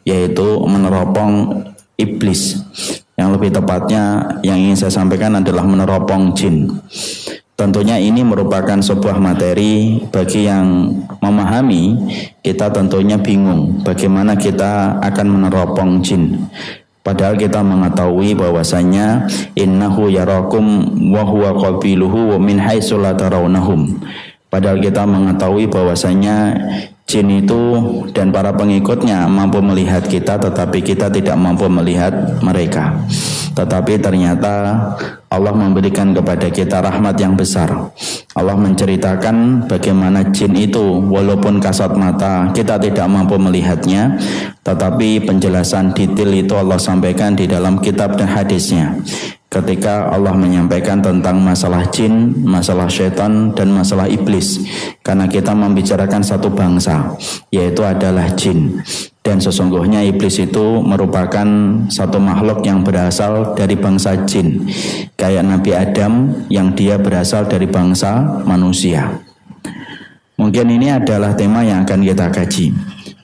yaitu meneropong iblis. Yang lebih tepatnya yang ingin saya sampaikan adalah meneropong jin. Tentunya ini merupakan sebuah materi bagi yang memahami, kita tentunya bingung bagaimana kita akan meneropong jin. Padahal kita mengetahui bahwasanya innahu yarakum wa huwa qabiluhu wa min haitsu la tarawnahum. Padahal kita mengetahui bahwasanya jin itu dan para pengikutnya mampu melihat kita, tetapi kita tidak mampu melihat mereka. Tetapi ternyata Allah memberikan kepada kita rahmat yang besar. Allah menceritakan bagaimana jin itu walaupun kasat mata kita tidak mampu melihatnya, tetapi penjelasan detail itu Allah sampaikan di dalam kitab dan hadisnya. Ketika Allah menyampaikan tentang masalah jin, masalah syaitan, dan masalah iblis. Karena kita membicarakan satu bangsa, yaitu adalah jin. Dan sesungguhnya iblis itu merupakan satu makhluk yang berasal dari bangsa jin. Kayak Nabi Adam yang dia berasal dari bangsa manusia. Mungkin ini adalah tema yang akan kita kaji.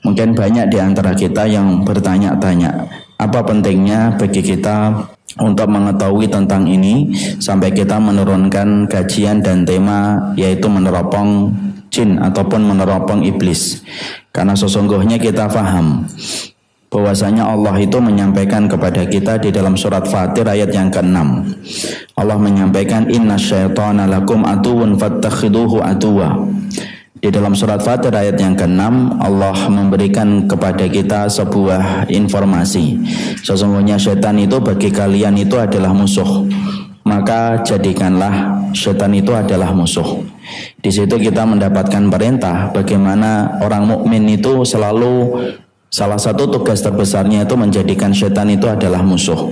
Mungkin banyak di antara kita yang bertanya-tanya, apa pentingnya bagi kita untuk mengetahui tentang ini sampai kita menurunkan kajian dan tema yaitu meneropong jin ataupun meneropong iblis. Karena sesungguhnya kita faham bahwasanya Allah itu menyampaikan kepada kita di dalam surat Fatir ayat yang ke-6. Allah menyampaikan innasyaitana lakum aduwwun fattakhiduhu aduwwa. Di dalam surat Fatir ayat yang ke-6 Allah memberikan kepada kita sebuah informasi. Sesungguhnya syaitan itu bagi kalian itu adalah musuh. Maka jadikanlah syaitan itu adalah musuh. Di situ kita mendapatkan perintah bagaimana orang mukmin itu selalu salah satu tugas terbesarnya itu menjadikan syaitan itu adalah musuh.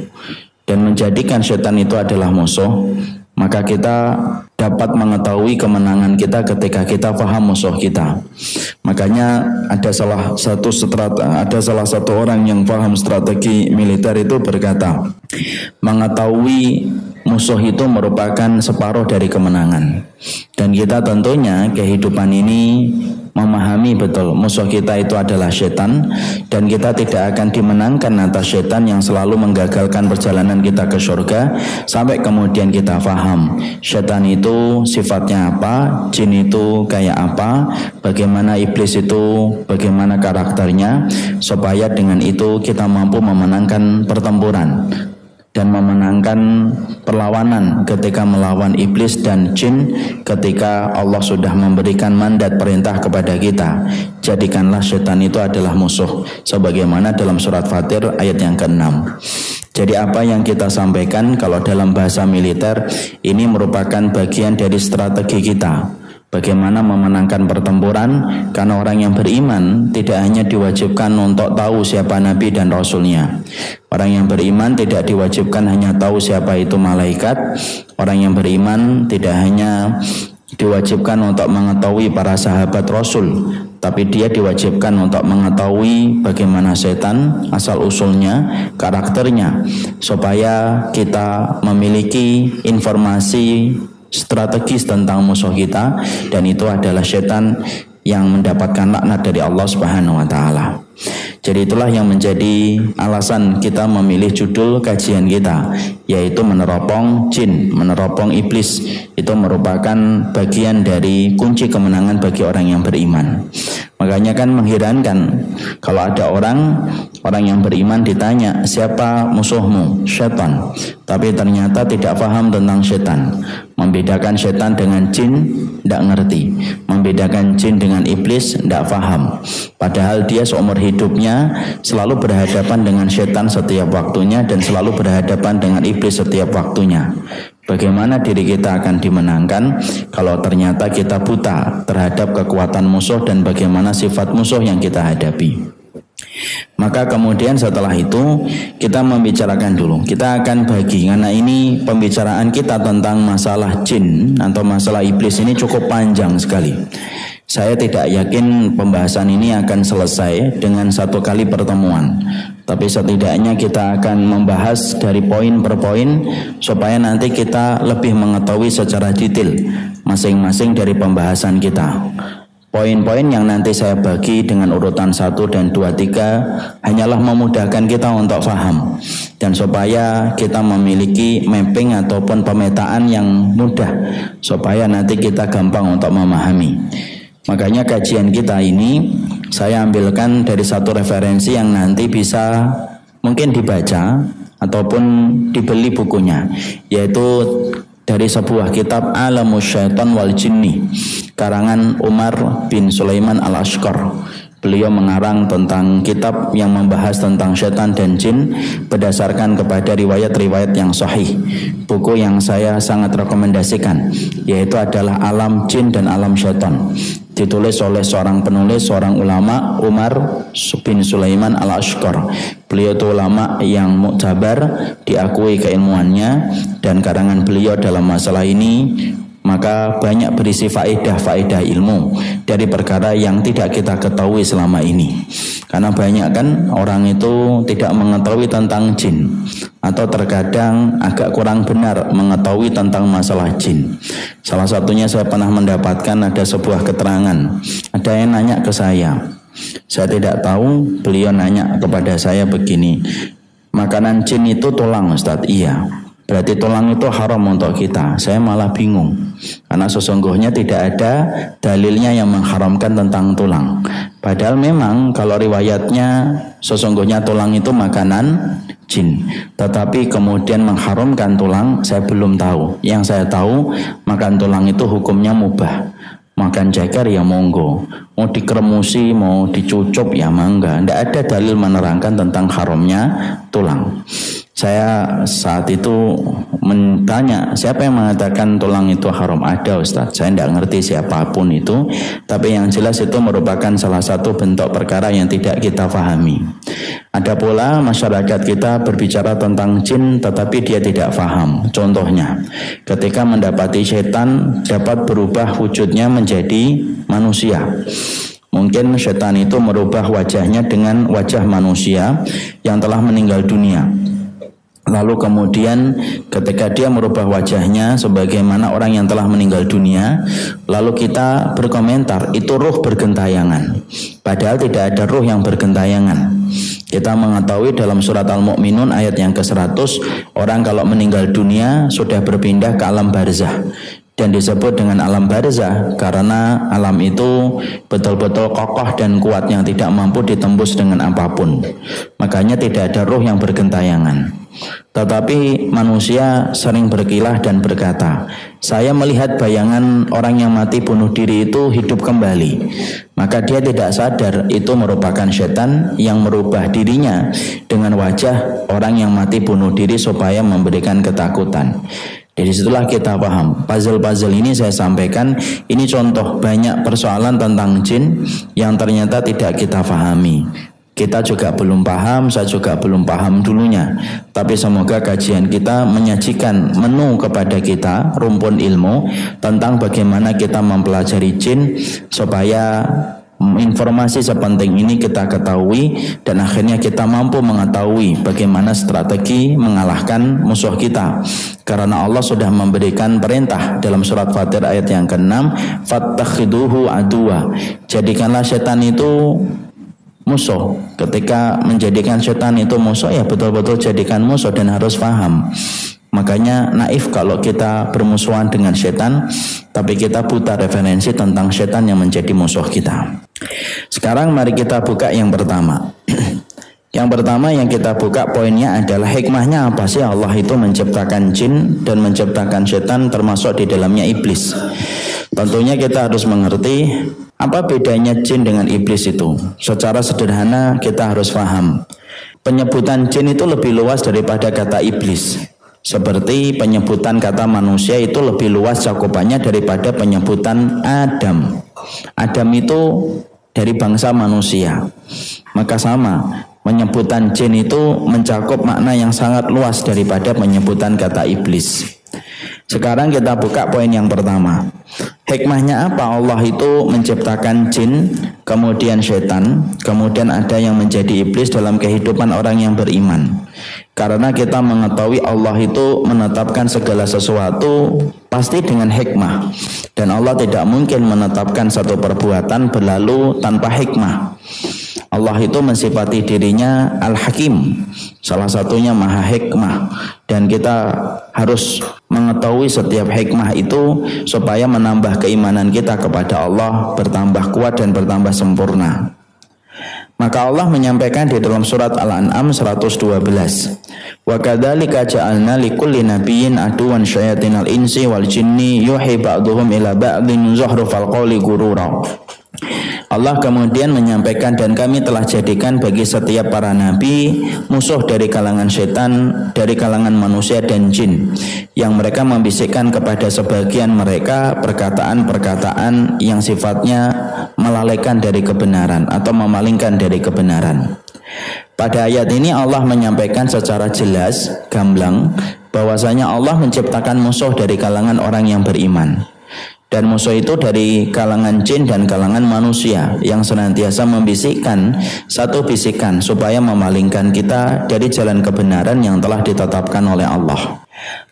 Dan menjadikan syaitan itu adalah musuh, maka kita dapat mengetahui kemenangan kita ketika kita paham musuh kita. Makanya ada salah satu orang yang paham strategi militer itu berkata, mengetahui musuh itu merupakan separuh dari kemenangan. Dan kita tentunya kehidupan ini memahami betul musuh kita itu adalah setan, dan kita tidak akan dimenangkan atas setan yang selalu menggagalkan perjalanan kita ke surga sampai kemudian kita faham setan itu sifatnya apa, jin itu kayak apa, bagaimana iblis itu, bagaimana karakternya, supaya dengan itu kita mampu memenangkan pertempuran dan memenangkan perlawanan ketika melawan iblis dan jin. Ketika Allah sudah memberikan mandat perintah kepada kita, jadikanlah setan itu adalah musuh, sebagaimana dalam surat Fatir ayat yang ke-6. Jadi apa yang kita sampaikan kalau dalam bahasa militer ini merupakan bagian dari strategi kita. Bagaimana memenangkan pertempuran, karena orang yang beriman tidak hanya diwajibkan untuk tahu siapa Nabi dan Rasulnya. Orang yang beriman tidak diwajibkan hanya tahu siapa itu malaikat. Orang yang beriman tidak hanya diwajibkan untuk mengetahui para sahabat Rasul, tapi dia diwajibkan untuk mengetahui bagaimana setan, asal-usulnya, karakternya, supaya kita memiliki informasi strategis tentang musuh kita, dan itu adalah setan yang mendapatkan laknat dari Allah Subhanahu wa taala. Jadi itulah yang menjadi alasan kita memilih judul kajian kita, yaitu meneropong jin, meneropong iblis. Itu merupakan bagian dari kunci kemenangan bagi orang yang beriman. Makanya kan mengherankan kalau ada orang yang beriman ditanya, siapa musuhmu? Setan. Tapi ternyata tidak paham tentang setan. Membedakan setan dengan jin tidak ngerti, membedakan jin dengan iblis tidak paham. Padahal dia seumur hidupnya selalu berhadapan dengan setan setiap waktunya dan selalu berhadapan dengan iblis setiap waktunya. Bagaimana diri kita akan dimenangkan kalau ternyata kita buta terhadap kekuatan musuh dan bagaimana sifat musuh yang kita hadapi. Maka kemudian setelah itu kita membicarakan dulu. Kita akan bagi, karena ini pembicaraan kita tentang masalah jin atau masalah iblis ini cukup panjang sekali. Saya tidak yakin pembahasan ini akan selesai dengan satu kali pertemuan. Tapi setidaknya kita akan membahas dari poin per poin supaya nanti kita lebih mengetahui secara detail masing-masing dari pembahasan kita. Poin-poin yang nanti saya bagi dengan urutan 1 dan 2, 3 hanyalah memudahkan kita untuk paham dan supaya kita memiliki mapping ataupun pemetaan yang mudah supaya nanti kita gampang untuk memahami. Makanya kajian kita ini saya ambilkan dari satu referensi yang nanti bisa mungkin dibaca ataupun dibeli bukunya, yaitu dari sebuah kitab Alamus Syaitan wal Jinni karangan Umar bin Sulaiman al-Ashqar. Beliau mengarang tentang kitab yang membahas tentang syaitan dan jin berdasarkan kepada riwayat-riwayat yang sahih. Buku yang saya sangat rekomendasikan yaitu adalah Alam Jin dan Alam Syaitan, ditulis oleh seorang penulis, seorang ulama, Umar bin Sulaiman al-Ashqar. Beliau itu ulama yang muktabar, diakui keilmuannya, dan karangan beliau dalam masalah ini maka banyak berisi faedah-faedah ilmu dari perkara yang tidak kita ketahui selama ini. Karena banyak kan orang itu tidak mengetahui tentang jin, atau terkadang agak kurang benar mengetahui tentang masalah jin. Salah satunya saya pernah mendapatkan ada sebuah keterangan, ada yang nanya ke saya tidak tahu, beliau nanya kepada saya begini, makanan jin itu tulang Ustadz? Iya. Berarti tulang itu haram untuk kita. Saya malah bingung karena sesungguhnya tidak ada dalilnya yang mengharamkan tentang tulang. Padahal memang kalau riwayatnya sesungguhnya tulang itu makanan jin, tetapi kemudian mengharamkan tulang saya belum tahu. Yang saya tahu makan tulang itu hukumnya mubah. Makan ceker ya monggo, mau dikeremusi, mau dicucup ya mangga. Tidak ada dalil menerangkan tentang haramnya tulang. Saya saat itu bertanya, siapa yang mengatakan tulang itu haram? Ada Ustaz, saya tidak ngerti siapapun itu, tapi yang jelas itu merupakan salah satu bentuk perkara yang tidak kita pahami. Ada pula masyarakat kita berbicara tentang jin tetapi dia tidak paham. Contohnya, ketika mendapati setan dapat berubah wujudnya menjadi manusia. Mungkin setan itu merubah wajahnya dengan wajah manusia yang telah meninggal dunia. Lalu kemudian ketika dia merubah wajahnya sebagaimana orang yang telah meninggal dunia, lalu kita berkomentar itu ruh bergentayangan. Padahal tidak ada ruh yang bergentayangan. Kita mengetahui dalam surat Al-Mu'minun ayat yang ke-100, orang kalau meninggal dunia sudah berpindah ke alam barzah. Dan disebut dengan alam barzah karena alam itu betul-betul kokoh dan kuat yang tidak mampu ditembus dengan apapun. Makanya tidak ada ruh yang bergentayangan. Tetapi manusia sering berkilah dan berkata, saya melihat bayangan orang yang mati bunuh diri itu hidup kembali. Maka dia tidak sadar itu merupakan setan yang merubah dirinya dengan wajah orang yang mati bunuh diri supaya memberikan ketakutan. Dari situlah kita paham. Puzzle-puzzle ini saya sampaikan, ini contoh banyak persoalan tentang jin yang ternyata tidak kita pahami. Kita juga belum paham, saya juga belum paham dulunya. Tapi semoga kajian kita menyajikan menu kepada kita, rumpun ilmu tentang bagaimana kita mempelajari jin supaya informasi sepenting ini kita ketahui dan akhirnya kita mampu mengetahui bagaimana strategi mengalahkan musuh kita. Karena Allah sudah memberikan perintah dalam surat Fatir ayat yang ke-6, fattakhiduhu aduwa. Jadikanlah setan itu musuh. Ketika menjadikan setan itu musuh, ya betul-betul jadikan musuh dan harus paham. Makanya naif kalau kita bermusuhan dengan setan, tapi kita buta referensi tentang setan yang menjadi musuh kita. Sekarang mari kita buka yang pertama. Yang pertama yang kita buka poinnya adalah hikmahnya apa sih Allah itu menciptakan jin dan menciptakan setan termasuk di dalamnya iblis. Tentunya kita harus mengerti apa bedanya jin dengan iblis itu. Secara sederhana kita harus paham. Penyebutan jin itu lebih luas daripada kata iblis. Seperti penyebutan kata manusia itu lebih luas cakupannya daripada penyebutan Adam. Adam itu dari bangsa manusia. Maka sama, penyebutan jin itu mencakup makna yang sangat luas daripada penyebutan kata iblis. Sekarang kita buka poin yang pertama. Hikmahnya apa Allah itu menciptakan jin, kemudian setan, kemudian ada yang menjadi iblis dalam kehidupan orang yang beriman? Karena kita mengetahui Allah itu menetapkan segala sesuatu pasti dengan hikmah, dan Allah tidak mungkin menetapkan satu perbuatan berlalu tanpa hikmah. Allah itu mensifati dirinya Al-Hakim, salah satunya Maha Hikmah, dan kita harus mengetahui setiap hikmah itu supaya menambah keimanan kita kepada Allah bertambah kuat dan bertambah sempurna. Maka Allah menyampaikan di dalam surat Al-An'am 112, wa kadzalika ja'alna likulli nabiyyin aduwan syayatinal insi wal jinni yuhi ba'dhum ila ba'dhin zukhrufal qawli ghurura. Allah kemudian menyampaikan, dan kami telah jadikan bagi setiap para nabi musuh dari kalangan setan, dari kalangan manusia dan jin, yang mereka membisikkan kepada sebagian mereka perkataan-perkataan yang sifatnya melalaikan dari kebenaran atau memalingkan dari kebenaran. Pada ayat ini Allah menyampaikan secara jelas, gamblang, bahwasanya Allah menciptakan musuh dari kalangan orang yang beriman. Dan musuh itu dari kalangan jin dan kalangan manusia yang senantiasa membisikkan satu bisikan supaya memalingkan kita dari jalan kebenaran yang telah ditetapkan oleh Allah.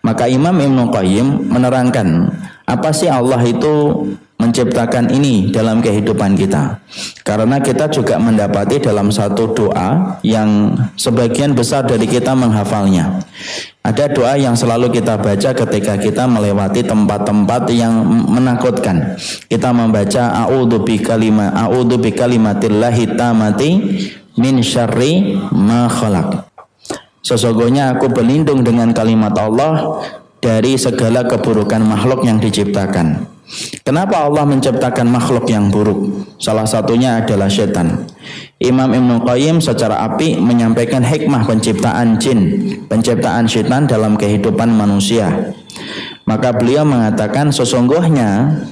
Maka Imam Ibnu Qayyim menerangkan, apa sih Allah itu menciptakan ini dalam kehidupan kita? Karena kita juga mendapati dalam satu doa yang sebagian besar dari kita menghafalnya. Ada doa yang selalu kita baca ketika kita melewati tempat-tempat yang menakutkan. Kita membaca a'udzu bikalimatillahi tammati min syarri ma khalaq. Sesungguhnya aku berlindung dengan kalimat Allah dari segala keburukan makhluk yang diciptakan. Kenapa Allah menciptakan makhluk yang buruk? Salah satunya adalah setan. Imam Ibnu Qayyim secara apik menyampaikan hikmah penciptaan jin, penciptaan setan dalam kehidupan manusia. Maka beliau mengatakan, sesungguhnya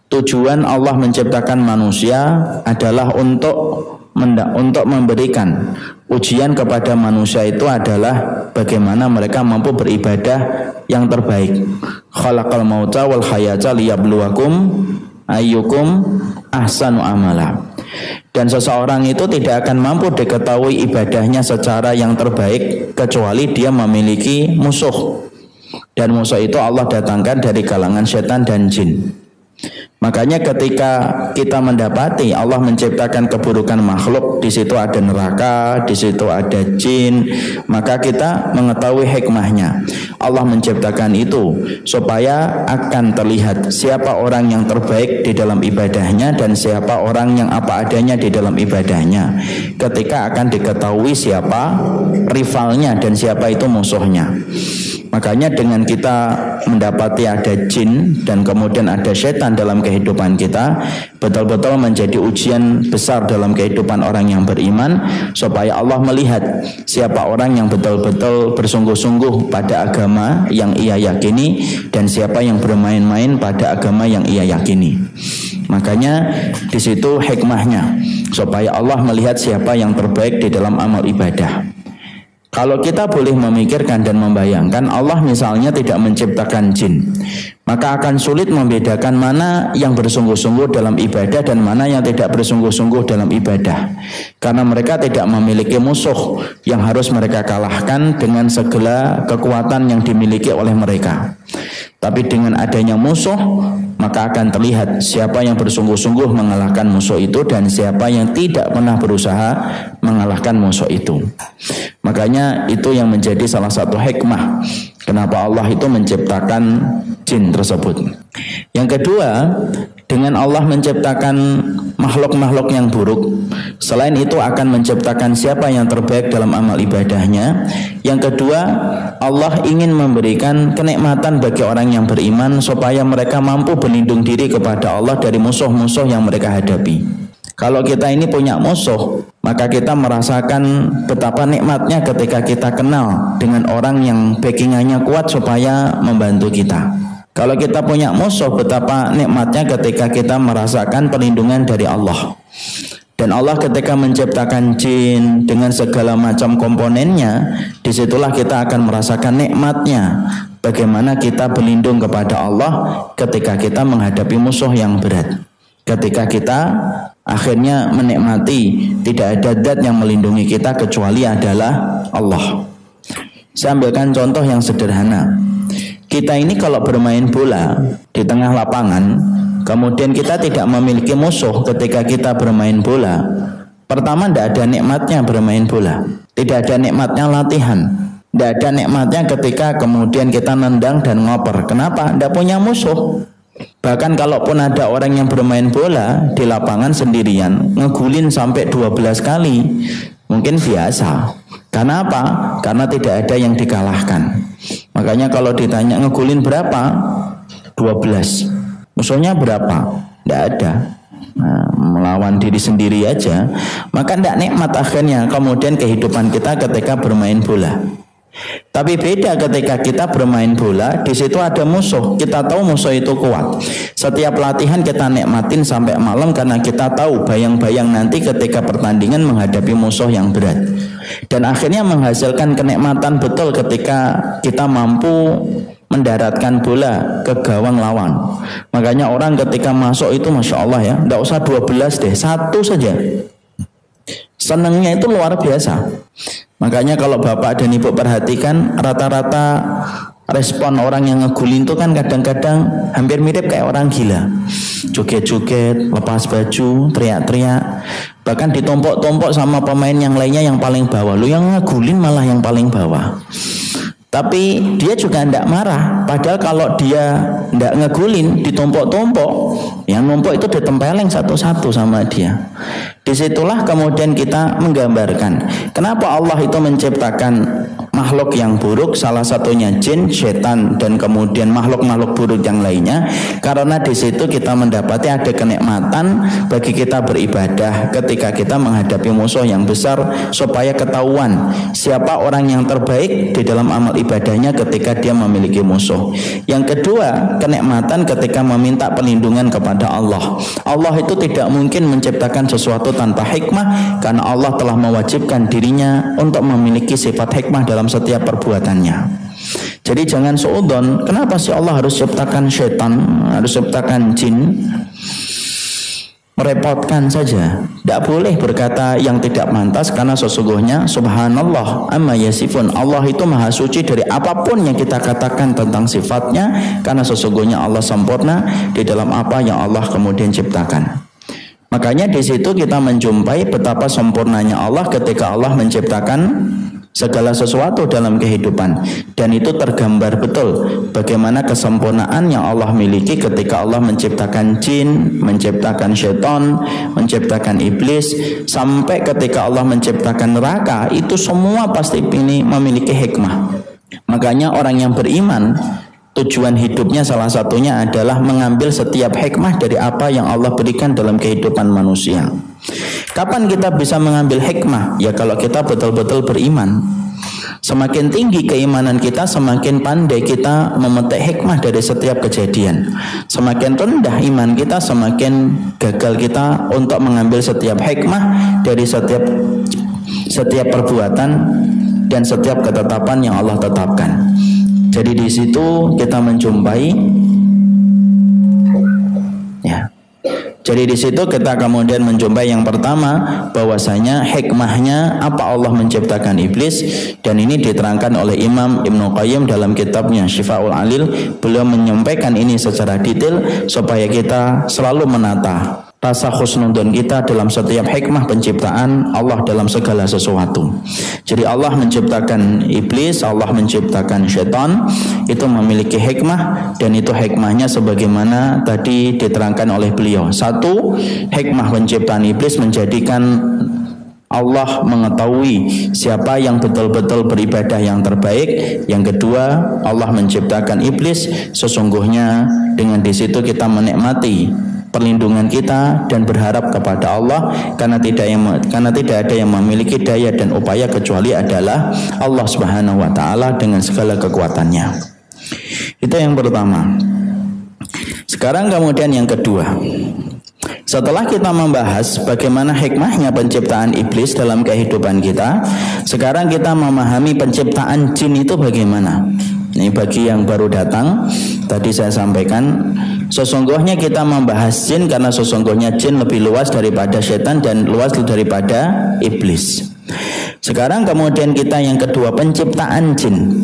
tujuan Allah menciptakan manusia adalah untuk memberikan ujian kepada manusia, itu adalah bagaimana mereka mampu beribadah yang terbaik. Khalaqal mauta wal hayata liyabluwakum ayyukum ahsanu amala. Dan seseorang itu tidak akan mampu diketahui ibadahnya secara yang terbaik kecuali dia memiliki musuh. Dan musuh itu Allah datangkan dari kalangan setan dan jin. Makanya ketika kita mendapati Allah menciptakan keburukan makhluk, di situ ada neraka, di situ ada jin, maka kita mengetahui hikmahnya. Allah menciptakan itu supaya akan terlihat siapa orang yang terbaik di dalam ibadahnya dan siapa orang yang apa adanya di dalam ibadahnya. Ketika akan diketahui siapa rivalnya dan siapa itu musuhnya. Makanya dengan kita mendapati ada jin dan kemudian ada setan dalam kehidupan kita, betul-betul menjadi ujian besar dalam kehidupan orang yang beriman, supaya Allah melihat siapa orang yang betul-betul bersungguh-sungguh pada agama yang ia yakini dan siapa yang bermain-main pada agama yang ia yakini. Makanya di situ hikmahnya, supaya Allah melihat siapa yang terbaik di dalam amal ibadah. Kalau kita boleh memikirkan dan membayangkan, Allah misalnya tidak menciptakan jin, maka akan sulit membedakan mana yang bersungguh-sungguh dalam ibadah dan mana yang tidak bersungguh-sungguh dalam ibadah. Karena mereka tidak memiliki musuh yang harus mereka kalahkan dengan segala kekuatan yang dimiliki oleh mereka. Tapi dengan adanya musuh, maka akan terlihat siapa yang bersungguh-sungguh mengalahkan musuh itu dan siapa yang tidak pernah berusaha mengalahkan musuh itu. Makanya itu yang menjadi salah satu hikmah kenapa Allah itu menciptakan jin tersebut. Yang kedua, dengan Allah menciptakan makhluk-makhluk yang buruk, selain itu akan menciptakan siapa yang terbaik dalam amal ibadahnya. Yang kedua, Allah ingin memberikan kenikmatan bagi orang yang beriman supaya mereka mampu berlindung diri kepada Allah dari musuh-musuh yang mereka hadapi. Kalau kita ini punya musuh, maka kita merasakan betapa nikmatnya ketika kita kenal dengan orang yang backingannya kuat supaya membantu kita. Kalau kita punya musuh, betapa nikmatnya ketika kita merasakan perlindungan dari Allah. Dan Allah ketika menciptakan jin dengan segala macam komponennya, disitulah kita akan merasakan nikmatnya. Bagaimana kita berlindung kepada Allah ketika kita menghadapi musuh yang berat. Ketika kita akhirnya menikmati tidak ada zat yang melindungi kita kecuali adalah Allah. Saya ambilkan contoh yang sederhana. Kita ini kalau bermain bola di tengah lapangan, kemudian kita tidak memiliki musuh ketika kita bermain bola. Pertama, tidak ada nikmatnya bermain bola. Tidak ada nikmatnya latihan. Tidak ada nikmatnya ketika kemudian kita nendang dan ngoper. Kenapa? Tidak punya musuh. Bahkan kalaupun ada orang yang bermain bola di lapangan sendirian, ngegulin sampai 12 kali, mungkin biasa. Karena apa? Karena tidak ada yang dikalahkan. Makanya kalau ditanya ngegulin berapa? 12. Musuhnya berapa? Tidak ada. Nah, melawan diri sendiri aja. Maka tidak nikmat akhirnya kemudian kehidupan kita ketika bermain bola. Tapi beda ketika kita bermain bola, di situ ada musuh. Kita tahu musuh itu kuat. Setiap latihan kita nikmatin sampai malam karena kita tahu bayang-bayang nanti ketika pertandingan menghadapi musuh yang berat. Dan akhirnya menghasilkan kenikmatan betul ketika kita mampu mendaratkan bola ke gawang lawan. Makanya orang ketika masuk itu Masya Allah ya, tidak usah 12 deh, 1 saja. Senangnya itu luar biasa. Makanya kalau bapak dan ibu perhatikan, rata-rata respon orang yang ngegulin itu kan kadang-kadang hampir mirip kayak orang gila. Joget-joget, lepas baju, teriak-teriak, bahkan ditompok-tompok sama pemain yang lainnya yang paling bawah. Lu yang ngegulin malah yang paling bawah. Tapi dia juga tidak marah. Padahal kalau dia tidak ngegulin, ditompok-tompok, yang numpuk itu ditempeleng satu-satu sama dia. Disitulah kemudian kita menggambarkan kenapa Allah itu menciptakan makhluk yang buruk, salah satunya jin, setan, dan kemudian makhluk-makhluk buruk yang lainnya. Karena di situ kita mendapati ada kenikmatan bagi kita beribadah ketika kita menghadapi musuh yang besar, supaya ketahuan siapa orang yang terbaik di dalam amal ibadahnya ketika dia memiliki musuh. Yang kedua, kenikmatan ketika meminta perlindungan kepada Allah. Allah itu tidak mungkin menciptakan sesuatu tanpa hikmah, karena Allah telah mewajibkan dirinya untuk memiliki sifat hikmah dalam setiap perbuatannya. Jadi jangan suudzon, kenapa sih Allah harus ciptakan setan, harus ciptakan jin? Merepotkan saja. Tidak boleh berkata yang tidak pantas, karena sesungguhnya subhanallah amma yasifun, Allah itu maha suci dari apapun yang kita katakan tentang sifatnya, karena sesungguhnya Allah sempurna di dalam apa yang Allah kemudian ciptakan. Makanya di situ kita menjumpai betapa sempurnanya Allah ketika Allah menciptakan segala sesuatu dalam kehidupan, dan itu tergambar betul bagaimana kesempurnaan yang Allah miliki ketika Allah menciptakan jin, menciptakan syaitan, menciptakan iblis, sampai ketika Allah menciptakan neraka. Itu semua pasti ini memiliki hikmah. Makanya orang yang beriman, tujuan hidupnya salah satunya adalah mengambil setiap hikmah dari apa yang Allah berikan dalam kehidupan manusia. Kapan kita bisa mengambil hikmah? Ya kalau kita betul-betul beriman. Semakin tinggi keimanan kita, semakin pandai kita memetik hikmah dari setiap kejadian. Semakin rendah iman kita, semakin gagal kita untuk mengambil setiap hikmah dari setiap perbuatan dan setiap ketetapan yang Allah tetapkan. Jadi di situ kita menjumpai, ya. Jadi di situ kita kemudian menjumpai yang pertama, bahwasanya hikmahnya apa Allah menciptakan iblis, dan ini diterangkan oleh Imam Ibnu Qayyim dalam kitabnya Syifaul Alil. Beliau menyampaikan ini secara detail supaya kita selalu menata rasa husnudzon kita dalam setiap hikmah penciptaan Allah dalam segala sesuatu. Jadi Allah menciptakan iblis, Allah menciptakan syaitan, itu memiliki hikmah, dan itu hikmahnya sebagaimana tadi diterangkan oleh beliau. Satu, hikmah penciptaan iblis menjadikan Allah mengetahui siapa yang betul-betul beribadah yang terbaik. Yang kedua, Allah menciptakan iblis, sesungguhnya dengan di situ kita menikmati perlindungan kita dan berharap kepada Allah, karena tidak ada yang memiliki daya dan upaya kecuali adalah Allah Subhanahu wa taala dengan segala kekuatannya. Itu yang pertama. Sekarang kemudian yang kedua. Setelah kita membahas bagaimana hikmahnya penciptaan iblis dalam kehidupan kita, sekarang kita memahami penciptaan jin itu bagaimana. Ini bagi yang baru datang, tadi saya sampaikan, sesungguhnya kita membahas jin karena sesungguhnya jin lebih luas daripada setan dan luas daripada iblis. Sekarang kemudian kita yang kedua, penciptaan jin.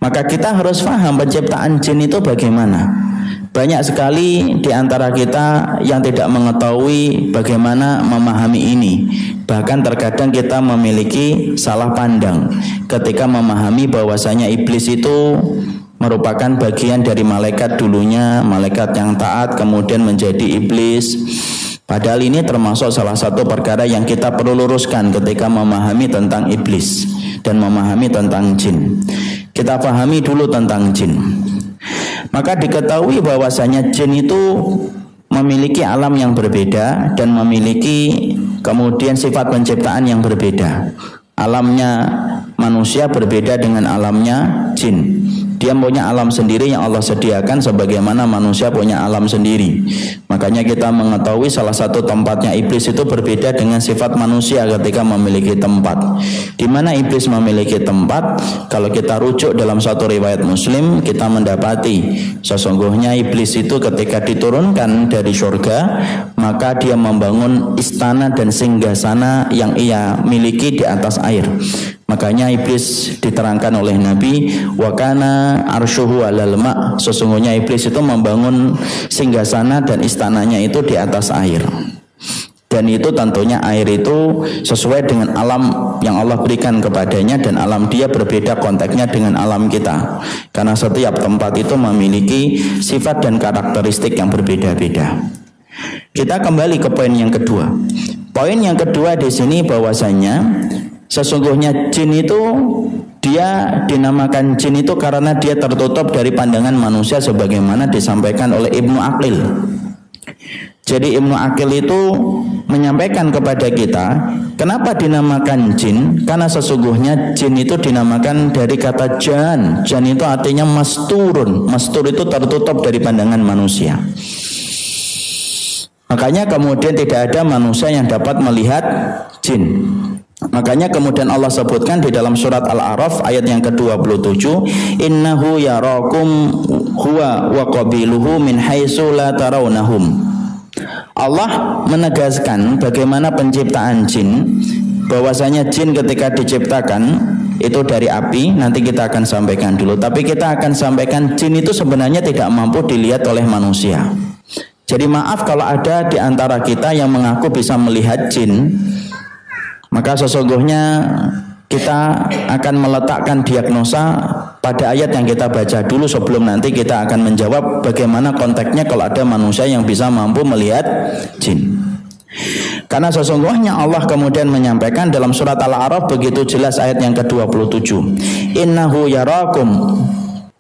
Maka kita harus paham penciptaan jin itu bagaimana. Banyak sekali di antara kita yang tidak mengetahui bagaimana memahami ini. Bahkan terkadang kita memiliki salah pandang ketika memahami bahwasanya iblis itu merupakan bagian dari malaikat dulunya, malaikat yang taat kemudian menjadi iblis. Padahal ini termasuk salah satu perkara yang kita perlu luruskan ketika memahami tentang iblis dan memahami tentang jin. Kita pahami dulu tentang jin. Maka diketahui bahwasanya jin itu memiliki alam yang berbeda dan memiliki kemudian sifat penciptaan yang berbeda. Alamnya manusia berbeda dengan alamnya jin. Dia punya alam sendiri yang Allah sediakan sebagaimana manusia punya alam sendiri. Makanya kita mengetahui salah satu tempatnya iblis itu berbeda dengan sifat manusia ketika memiliki tempat. Di mana iblis memiliki tempat, kalau kita rujuk dalam satu riwayat Muslim, kita mendapati sesungguhnya iblis itu ketika diturunkan dari surga, maka dia membangun istana dan singgasana yang ia miliki di atas air. Makanya iblis diterangkan oleh Nabi, wa kana arsyuhu 'alal ma', sesungguhnya iblis itu membangun singgasana dan istananya itu di atas air. Dan itu tentunya air itu sesuai dengan alam yang Allah berikan kepadanya, dan alam dia berbeda konteksnya dengan alam kita. Karena setiap tempat itu memiliki sifat dan karakteristik yang berbeda-beda. Kita kembali ke poin yang kedua. Poin yang kedua di sini bahwasanya sesungguhnya jin itu dia dinamakan jin itu karena dia tertutup dari pandangan manusia sebagaimana disampaikan oleh Ibnu Aqil. Jadi Ibnu Aqil itu menyampaikan kepada kita, kenapa dinamakan jin? Karena sesungguhnya jin itu dinamakan dari kata jan. Jan itu artinya masturun. Mastur itu tertutup dari pandangan manusia. Makanya kemudian tidak ada manusia yang dapat melihat jin. Makanya kemudian Allah sebutkan di dalam surat Al-A'raf ayat yang ke-27, innahu yarakum huwa wa qabiluhu min haitsu la tarawnahum. Allah menegaskan bagaimana penciptaan jin, bahwasanya jin ketika diciptakan itu dari api. Nanti kita akan sampaikan dulu, tapi kita akan sampaikan jin itu sebenarnya tidak mampu dilihat oleh manusia. Jadi maaf kalau ada di antara kita yang mengaku bisa melihat jin, maka sesungguhnya kita akan meletakkan diagnosa pada ayat yang kita baca dulu sebelum nanti kita akan menjawab bagaimana konteksnya kalau ada manusia yang bisa mampu melihat jin. Karena sesungguhnya Allah kemudian menyampaikan dalam surat Al-A'raf begitu jelas ayat yang ke-27, innahu yarakum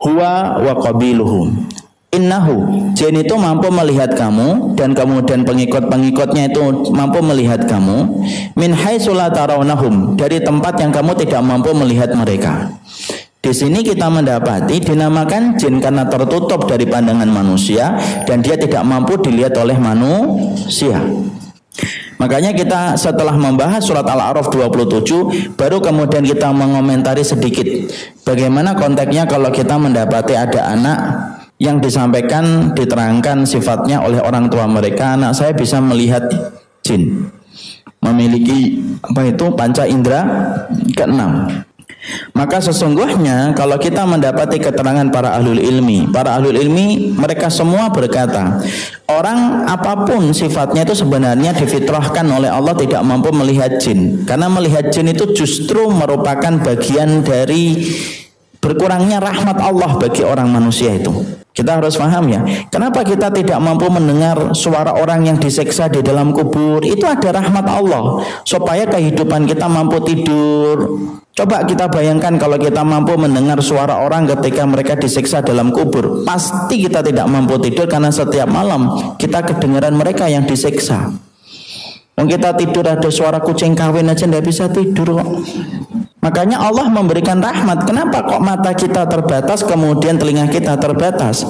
huwa wa qabiluhu. Innahu, jin itu mampu melihat kamu dan kemudian pengikut-pengikutnya itu mampu melihat kamu min haitsu la tarawnahum, dari tempat yang kamu tidak mampu melihat mereka. Di sini kita mendapati dinamakan jin karena tertutup dari pandangan manusia dan dia tidak mampu dilihat oleh manusia. Makanya kita setelah membahas surat Al-A'raf 27 baru kemudian kita mengomentari sedikit bagaimana konteksnya kalau kita mendapati ada anak yang disampaikan, diterangkan sifatnya oleh orang tua mereka, anak saya bisa melihat jin, memiliki panca indera ke-6. Maka sesungguhnya kalau kita mendapati keterangan para ahlul ilmi mereka semua berkata, orang apapun sifatnya itu sebenarnya difitrahkan oleh Allah tidak mampu melihat jin, karena melihat jin itu justru merupakan bagian dari berkurangnya rahmat Allah bagi orang manusia itu. Kita harus paham ya, kenapa kita tidak mampu mendengar suara orang yang disiksa di dalam kubur? Itu ada rahmat Allah supaya kehidupan kita mampu tidur. Coba kita bayangkan kalau kita mampu mendengar suara orang ketika mereka disiksa dalam kubur, pasti kita tidak mampu tidur karena setiap malam kita kedengaran mereka yang disiksa. Kalau kita tidur ada suara kucing kawin aja tidak bisa tidur kok. Makanya Allah memberikan rahmat. Kenapa kok mata kita terbatas, kemudian telinga kita terbatas?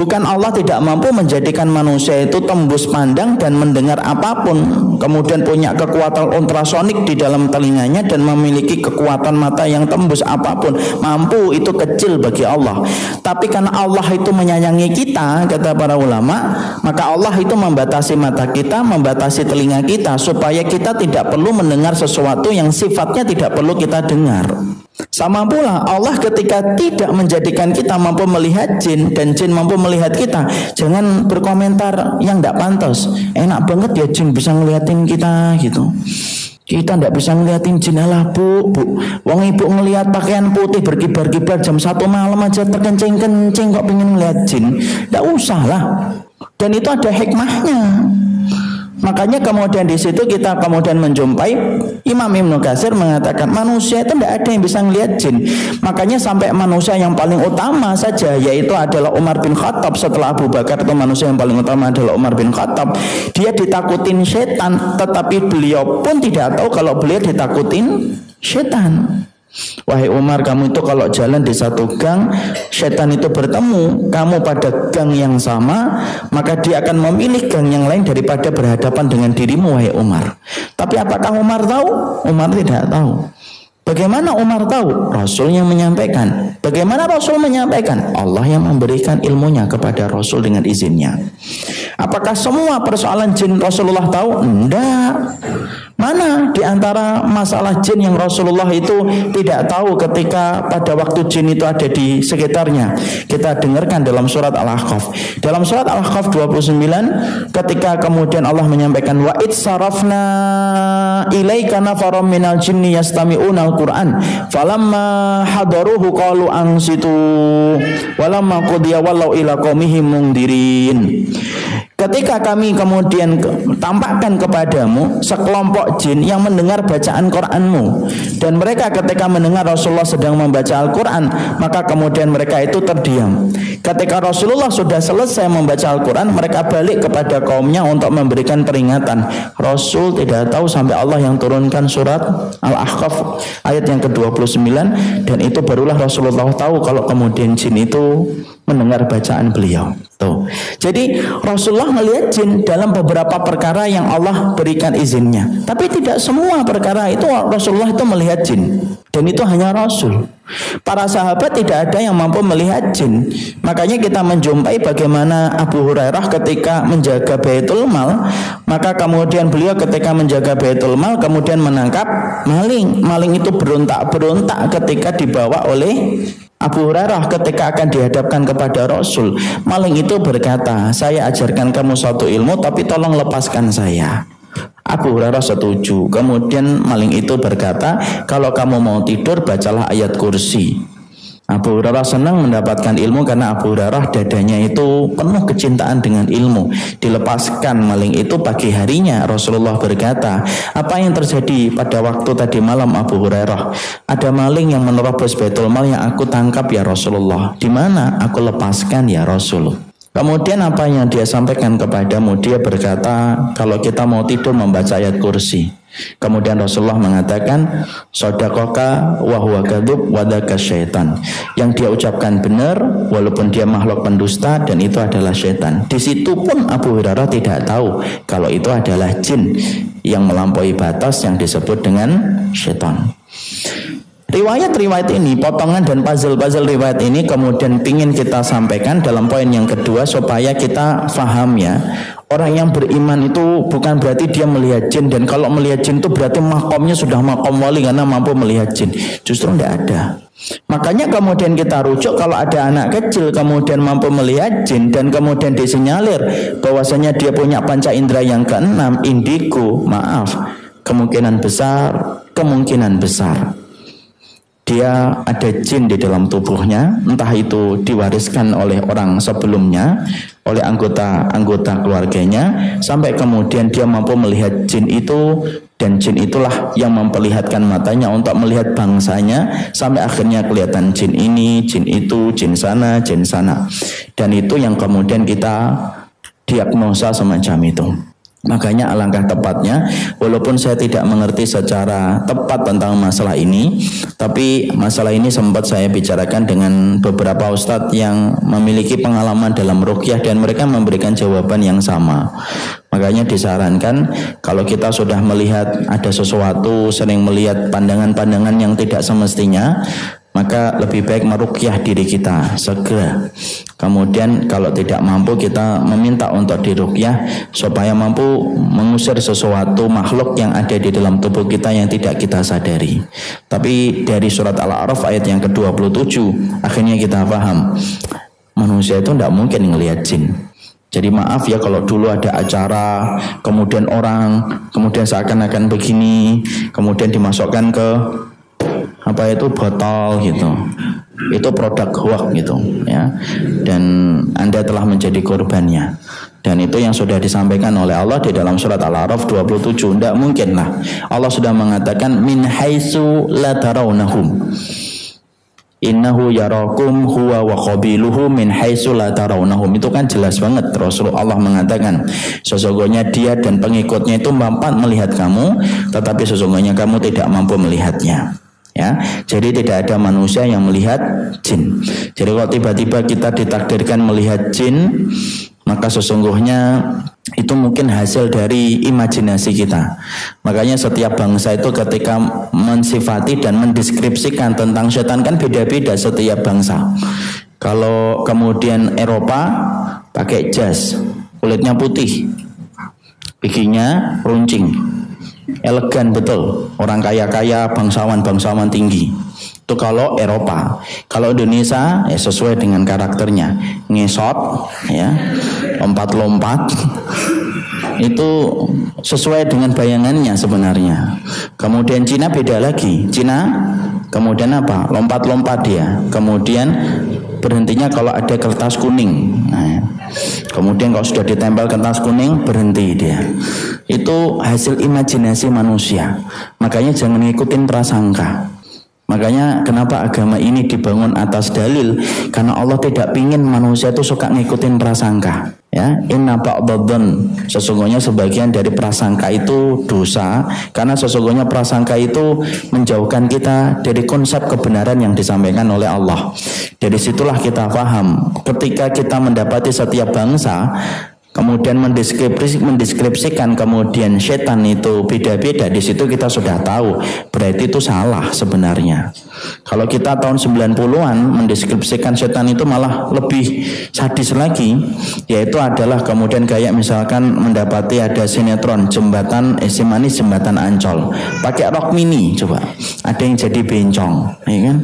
Bukan Allah tidak mampu menjadikan manusia itu tembus pandang dan mendengar apapun, kemudian punya kekuatan ultrasonik di dalam telinganya dan memiliki kekuatan mata yang tembus apapun. Mampu, itu kecil bagi Allah. Tapi karena Allah itu menyayangi kita, kata para ulama, maka Allah itu membatasi mata kita, membatasi telinga kita, supaya kita tidak perlu mendengar sesuatu yang sifatnya tidak perlu kita dengar. Sama pula Allah ketika tidak menjadikan kita mampu melihat jin dan jin mampu melihat kita, jangan berkomentar yang tidak pantas. Enak banget ya jin bisa ngeliatin kita gitu. Kita tidak bisa ngeliatin jin. Alah bu, wong ibu ngelihat pakaian putih berkibar-kibar jam 1 malam aja terkencing-kencing kok pengen ngeliat jin. Tidak usah lah. Dan itu ada hikmahnya. Makanya kemudian di situ kita kemudian menjumpai Imam Ibnu Katsir mengatakan manusia itu tidak ada yang bisa melihat jin. Makanya sampai manusia yang paling utama saja, yaitu adalah Umar bin Khattab setelah Abu Bakar, itu manusia yang paling utama adalah Umar bin Khattab. Dia ditakutin setan, tetapi beliau pun tidak tahu kalau beliau ditakutin setan. Wahai Umar, kamu itu kalau jalan di satu gang, setan itu bertemu kamu pada gang yang sama, maka dia akan memilih gang yang lain daripada berhadapan dengan dirimu, wahai Umar. Tapi apakah Umar tahu? Umar tidak tahu. Bagaimana Umar tahu? Rasul yang menyampaikan. Bagaimana Rasul menyampaikan? Allah yang memberikan ilmunya kepada Rasul dengan izinnya. Apakah semua persoalan jin Rasulullah tahu? Tidak. Mana di antara masalah jin yang Rasulullah itu tidak tahu ketika pada waktu jin itu ada di sekitarnya? Kita dengarkan dalam surat Al-Ahqaf. Dalam surat Al-Ahqaf 29, ketika kemudian Allah menyampaikan wa id sarafna ilaika nafaram minal jinni yastami'unal Qur'an falamma hadaruhu qalu ansitu walamma qudiya wallau ila qaumihim mundirin. Ketika kami kemudian tampakkan kepadamu sekelompok jin yang mendengar bacaan Qur'anmu, dan mereka ketika mendengar Rasulullah sedang membaca Al-Quran, maka kemudian mereka itu terdiam. Ketika Rasulullah sudah selesai membaca Al-Quran, mereka balik kepada kaumnya untuk memberikan peringatan. Rasul tidak tahu sampai Allah yang turunkan surat Al-Ahqaf ayat yang ke-29, dan itu barulah Rasulullah tahu kalau kemudian jin itu mendengar bacaan beliau. Tuh. Jadi Rasulullah melihat jin dalam beberapa perkara yang Allah berikan izinnya. Tapi tidak semua perkara itu Rasulullah itu melihat jin. Dan itu hanya Rasul. Para sahabat tidak ada yang mampu melihat jin. Makanya kita menjumpai bagaimana Abu Hurairah ketika menjaga Baitul Mal, maka kemudian beliau ketika menjaga Baitul Mal kemudian menangkap maling. Maling itu berontak-berontak ketika dibawa oleh Abu Hurairah ketika akan dihadapkan kepada Rasul. Maling itu berkata, saya ajarkan kamu suatu ilmu tapi tolong lepaskan saya. Abu Hurairah setuju. Kemudian maling itu berkata, kalau kamu mau tidur bacalah ayat kursi. Abu Hurairah senang mendapatkan ilmu karena Abu Hurairah dadanya itu penuh kecintaan dengan ilmu. Dilepaskan maling itu pagi harinya. Rasulullah berkata, apa yang terjadi pada waktu tadi malam Abu Hurairah? Ada maling yang menerobos Baitul Mal yang aku tangkap ya Rasulullah. Di mana? Aku lepaskan ya Rasul. Kemudian apa yang dia sampaikan kepadamu? Dia berkata, kalau kita mau tidur membaca ayat kursi. Kemudian Rasulullah mengatakan, shadaqaka wa huwa kadzub wa dzaka syaitan. Yang dia ucapkan benar walaupun dia makhluk pendusta, dan itu adalah syaitan. Di situ pun Abu Hurairah tidak tahu kalau itu adalah jin yang melampaui batas yang disebut dengan syaitan. Riwayat-riwayat ini, potongan dan puzzle-puzzle riwayat ini kemudian ingin kita sampaikan dalam poin yang kedua supaya kita faham ya. Orang yang beriman itu bukan berarti dia melihat jin, dan kalau melihat jin itu berarti makomnya sudah makom wali karena mampu melihat jin. Justru tidak ada. Makanya kemudian kita rujuk kalau ada anak kecil kemudian mampu melihat jin dan kemudian disinyalir bahwasanya dia punya panca indera yang keenam, indigo, maaf, kemungkinan besar dia ada jin di dalam tubuhnya, entah itu diwariskan oleh orang sebelumnya, oleh anggota keluarganya, sampai kemudian dia mampu melihat jin itu, dan jin itulah yang memperlihatkan matanya untuk melihat bangsanya, sampai akhirnya kelihatan jin ini, jin itu, jin sana, dan itu yang kemudian kita diagnosa semacam itu. Makanya alangkah tepatnya, walaupun saya tidak mengerti secara tepat tentang masalah ini, tapi masalah ini sempat saya bicarakan dengan beberapa ustadz yang memiliki pengalaman dalam ruqyah dan mereka memberikan jawaban yang sama. Makanya disarankan kalau kita sudah melihat ada sesuatu, sering melihat pandangan-pandangan yang tidak semestinya, maka lebih baik meruqyah diri kita segera. Kemudian kalau tidak mampu, kita meminta untuk diruqyah supaya mampu mengusir sesuatu makhluk yang ada di dalam tubuh kita yang tidak kita sadari. Tapi dari surat Al-A'raf ayat yang ke-27 akhirnya kita paham manusia itu tidak mungkin ngelihat jin. Jadi maaf ya kalau dulu ada acara, kemudian orang, kemudian seakan-akan begini, kemudian dimasukkan ke apa itu botol gitu, itu produk hoax gitu ya, dan Anda telah menjadi korbannya. Dan itu yang sudah disampaikan oleh Allah di dalam surat Al-A'raf 27. Tidak mungkin lah, Allah sudah mengatakan min haitsu la tarawnahum innahu yarakum huwa wa qabiluhu min haitsu la tarawnahum. Itu kan jelas banget Rasulullah mengatakan sesungguhnya dia dan pengikutnya itu mampu melihat kamu, tetapi sesungguhnya kamu tidak mampu melihatnya. Ya, jadi tidak ada manusia yang melihat jin. Jadi kalau tiba-tiba kita ditakdirkan melihat jin, maka sesungguhnya itu mungkin hasil dari imajinasi kita. Makanya setiap bangsa itu ketika mensifati dan mendeskripsikan tentang setan kan beda-beda setiap bangsa. Kalau kemudian Eropa pakai jas, kulitnya putih, giginya runcing, elegan betul, orang kaya-kaya, bangsawan tinggi. Itu kalau Eropa. Kalau Indonesia ya sesuai dengan karakternya, ngesot ya, lompat-lompat. Itu sesuai dengan bayangannya sebenarnya. Kemudian Cina beda lagi. Cina kemudian apa? Lompat-lompat dia. Kemudian berhentinya kalau ada kertas kuning. Nah, kemudian kalau sudah ditempel kertas kuning berhenti dia. Itu hasil imajinasi manusia. Makanya jangan ngikutin prasangka. Makanya kenapa agama ini dibangun atas dalil, karena Allah tidak ingin manusia itu suka ngikutin prasangka. Ya, inna ba'dadhan, sesungguhnya sebagian dari prasangka itu dosa, karena sesungguhnya prasangka itu menjauhkan kita dari konsep kebenaran yang disampaikan oleh Allah. Dari situlah kita paham, ketika kita mendapati setiap bangsa kemudian mendeskripsikan kemudian setan itu beda-beda, di situ kita sudah tahu berarti itu salah sebenarnya. Kalau kita tahun 90-an mendeskripsikan setan itu malah lebih sadis lagi, yaitu adalah kemudian kayak misalkan mendapati ada sinetron jembatan Manis jembatan Ancol pakai rok mini, coba ada yang jadi bencong, ya kan?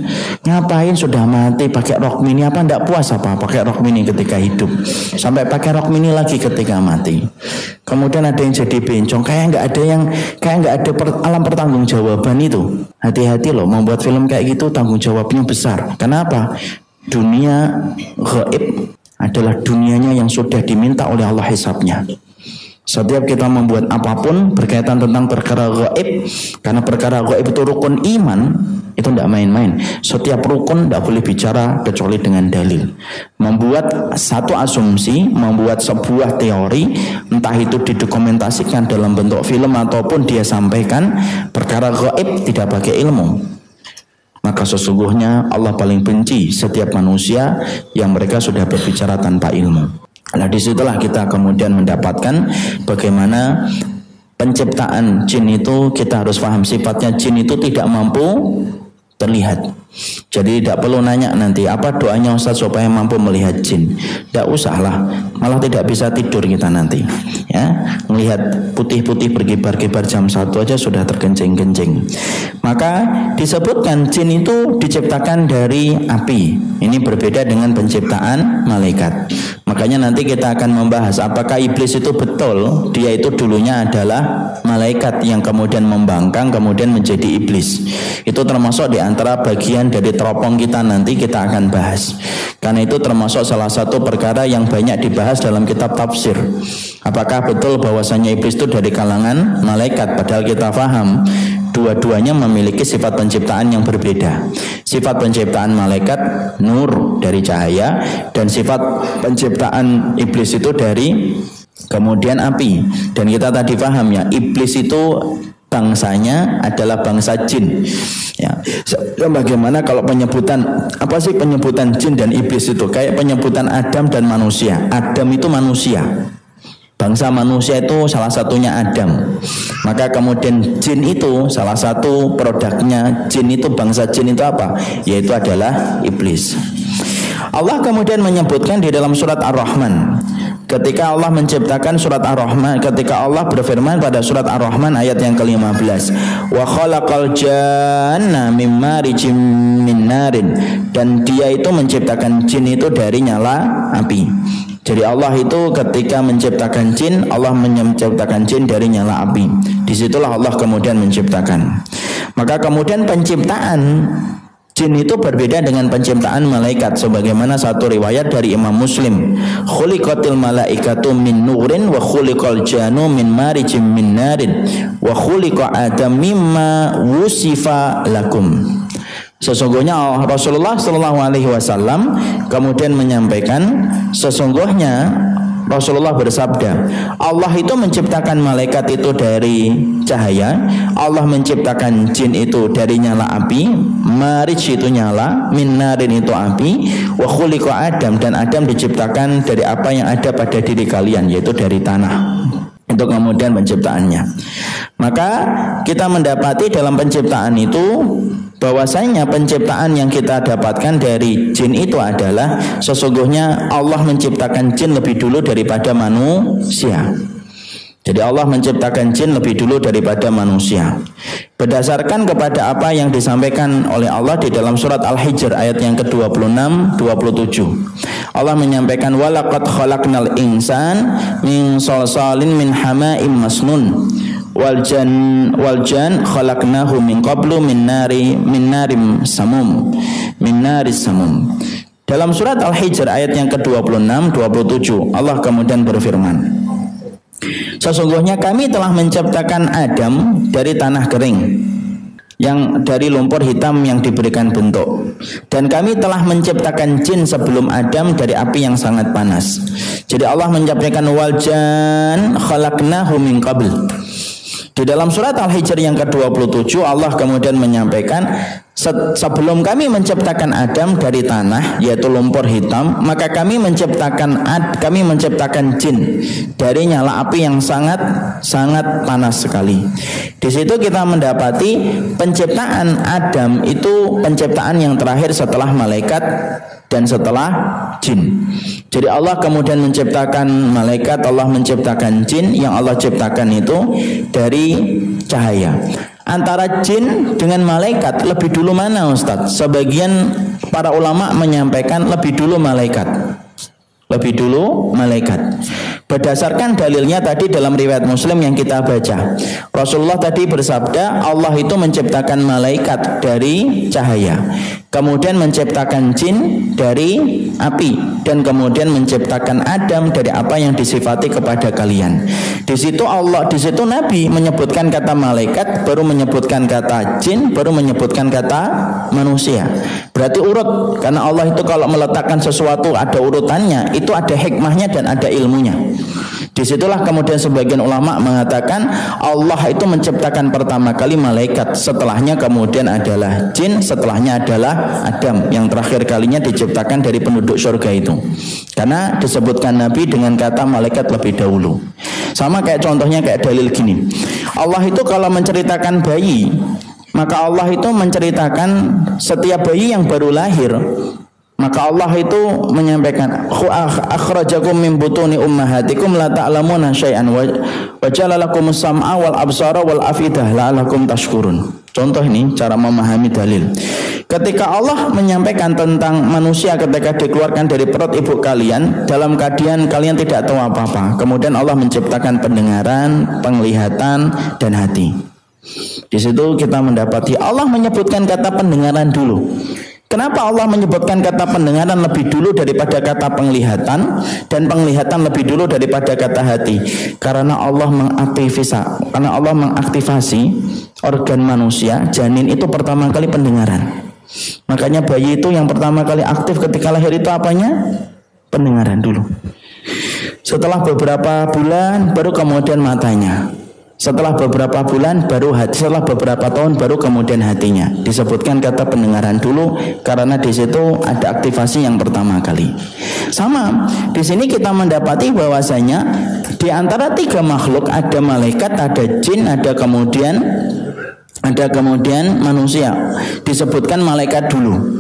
Ngapain sudah mati pakai rok mini? Apa ndak puas apa pakai rok mini ketika hidup, sampai pakai rok mini lagi ketika mati. Kemudian ada yang jadi bencong, kayak nggak ada alam pertanggungjawaban itu. Hati-hati loh, membuat film kayak gitu tanggung jawabnya besar. Kenapa? Dunia gaib adalah dunianya yang sudah diminta oleh Allah hisabnya. Setiap kita membuat apapun berkaitan tentang perkara gaib, karena perkara gaib itu rukun iman, itu tidak main-main. Setiap rukun tidak boleh bicara kecuali dengan dalil. Membuat satu asumsi, membuat sebuah teori, entah itu didokumentasikan dalam bentuk film ataupun dia sampaikan, perkara gaib tidak pakai ilmu. Maka sesungguhnya Allah paling benci setiap manusia yang mereka sudah berbicara tanpa ilmu. Nah, disitulah kita kemudian mendapatkan bagaimana penciptaan jin itu. Kita harus paham sifatnya jin itu tidak mampu terlihat. Jadi tidak perlu nanya nanti apa doanya Ustaz supaya mampu melihat jin. Tidak usahlah, malah tidak bisa tidur kita nanti. Ya, melihat putih-putih berkibar-kibar jam 1 aja sudah terkencing-kencing. Maka disebutkan jin itu diciptakan dari api. Ini berbeda dengan penciptaan malaikat. Makanya nanti kita akan membahas apakah iblis itu betul dia itu dulunya adalah malaikat yang kemudian membangkang kemudian menjadi iblis. Itu termasuk di antara bagian dari teropong kita, nanti kita akan bahas. Karena itu termasuk salah satu perkara yang banyak dibahas dalam kitab tafsir. Apakah betul bahwasanya iblis itu dari kalangan malaikat? Padahal kita paham dua-duanya memiliki sifat penciptaan yang berbeda. Sifat penciptaan malaikat nur dari cahaya, dan sifat penciptaan iblis itu dari kemudian api. Dan kita tadi paham ya, iblis itu bangsanya adalah bangsa jin. Ya, bagaimana kalau penyebutan, apa sih penyebutan jin dan iblis itu? Kayak penyebutan Adam dan manusia. Adam itu manusia. Bangsa manusia itu salah satunya Adam. Maka kemudian jin itu salah satu produknya jin itu, bangsa jin itu apa? Yaitu adalah iblis. Allah kemudian menyebutkan di dalam surat Ar-Rahman, ketika Allah menciptakan surat Ar-Rahman, ketika Allah berfirman pada surat Ar-Rahman ayat yang ke-15, wa khalaqal janna mim marijim min narin, dan dia itu menciptakan jin itu dari nyala api. Jadi Allah itu ketika menciptakan jin, Allah menciptakan jin dari nyala api. Disitulah Allah kemudian menciptakan. Maka kemudian penciptaan jin itu berbeda dengan penciptaan malaikat. Sebagaimana satu riwayat dari Imam Muslim, khuliqatil malaikatu min nurin wa khuliqal janu min marijim min narin wa khuliqa adam mimma wusifa lakum. Sesungguhnya Rasulullah Shallallahu Alaihi Wasallam kemudian menyampaikan, sesungguhnya Rasulullah bersabda, Allah itu menciptakan malaikat itu dari cahaya, Allah menciptakan jin itu dari nyala api, marij itu nyala, min narin itu api, wa khuliqa Adam, dan Adam diciptakan dari apa yang ada pada diri kalian, yaitu dari tanah. Itu kemudian penciptaannya. Maka kita mendapati dalam penciptaan itu bahwasanya penciptaan yang kita dapatkan dari jin itu adalah sesungguhnya Allah menciptakan jin lebih dulu daripada manusia. Jadi Allah menciptakan jin lebih dulu daripada manusia. Berdasarkan kepada apa yang disampaikan oleh Allah di dalam surat Al-Hijr ayat yang ke-26, 27. Allah menyampaikan, walaqad khalaqnal insan min salsalin min hama'im masnun wal jan khalaqnahu min qablu min narim samum. Dalam surat Al-Hijr ayat yang ke-26, 27 Allah kemudian berfirman, sesungguhnya kami telah menciptakan Adam dari tanah kering, yang dari lumpur hitam yang diberikan bentuk, dan kami telah menciptakan jin sebelum Adam dari api yang sangat panas. Jadi Allah menyampaikan wal jan khalaqnahu min qabl. Di dalam surat Al-Hijr yang ke-27 Allah kemudian menyampaikan, sebelum kami menciptakan Adam dari tanah yaitu lumpur hitam, maka kami menciptakan jin dari nyala api yang sangat panas sekali. Di situ kita mendapati penciptaan Adam itu penciptaan yang terakhir setelah malaikat dan setelah jin. Jadi Allah kemudian menciptakan malaikat, Allah menciptakan jin. Yang Allah ciptakan itu dari cahaya. Antara jin dengan malaikat lebih dulu mana, Ustaz? Sebagian para ulama menyampaikan lebih dulu malaikat. Berdasarkan dalilnya tadi dalam riwayat Muslim yang kita baca, Rasulullah tadi bersabda, Allah itu menciptakan malaikat dari cahaya, kemudian menciptakan jin dari api, dan kemudian menciptakan Adam dari apa yang disifati kepada kalian. Di situ Nabi menyebutkan kata malaikat, baru menyebutkan kata jin, baru menyebutkan kata manusia. Berarti urut, karena Allah itu kalau meletakkan sesuatu ada urutannya, itu ada hikmahnya dan ada ilmunya. Disitulah kemudian sebagian ulama mengatakan Allah itu menciptakan pertama kali malaikat, setelahnya kemudian adalah jin, setelahnya adalah Adam, yang terakhir kalinya diciptakan dari penduduk surga itu. Karena disebutkan Nabi dengan kata malaikat lebih dahulu. Sama kayak contohnya kayak dalil gini, Allah itu kalau menceritakan bayi, maka Allah itu menceritakan setiap bayi yang baru lahir, maka Allah itu menyampaikan, akhrajakum min butuni ummahatikum la ta'lamuna syai'an wa ja'ala lakumus sam'a wal absara wal afidah la'allakum tashkurun. Contoh ini cara memahami dalil. Ketika Allah menyampaikan tentang manusia ketika dikeluarkan dari perut ibu kalian, dalam keadaan kalian tidak tahu apa-apa, kemudian Allah menciptakan pendengaran, penglihatan, dan hati. Di situ kita mendapati Allah menyebutkan kata pendengaran dulu. Kenapa Allah menyebutkan kata pendengaran lebih dulu daripada kata penglihatan, dan penglihatan lebih dulu daripada kata hati? Karena Allah mengaktifasi organ manusia, janin itu pertama kali pendengaran. Makanya bayi itu yang pertama kali aktif ketika lahir itu apanya? Pendengaran dulu. Setelah beberapa bulan baru kemudian matanya. Setelah beberapa bulan baru hati, setelah beberapa tahun baru kemudian hatinya. Disebutkan kata pendengaran dulu karena di situ ada aktivasi yang pertama kali. Sama, di sini kita mendapati bahwasanya di antara tiga makhluk ada malaikat, ada jin, ada kemudian manusia. Disebutkan malaikat dulu.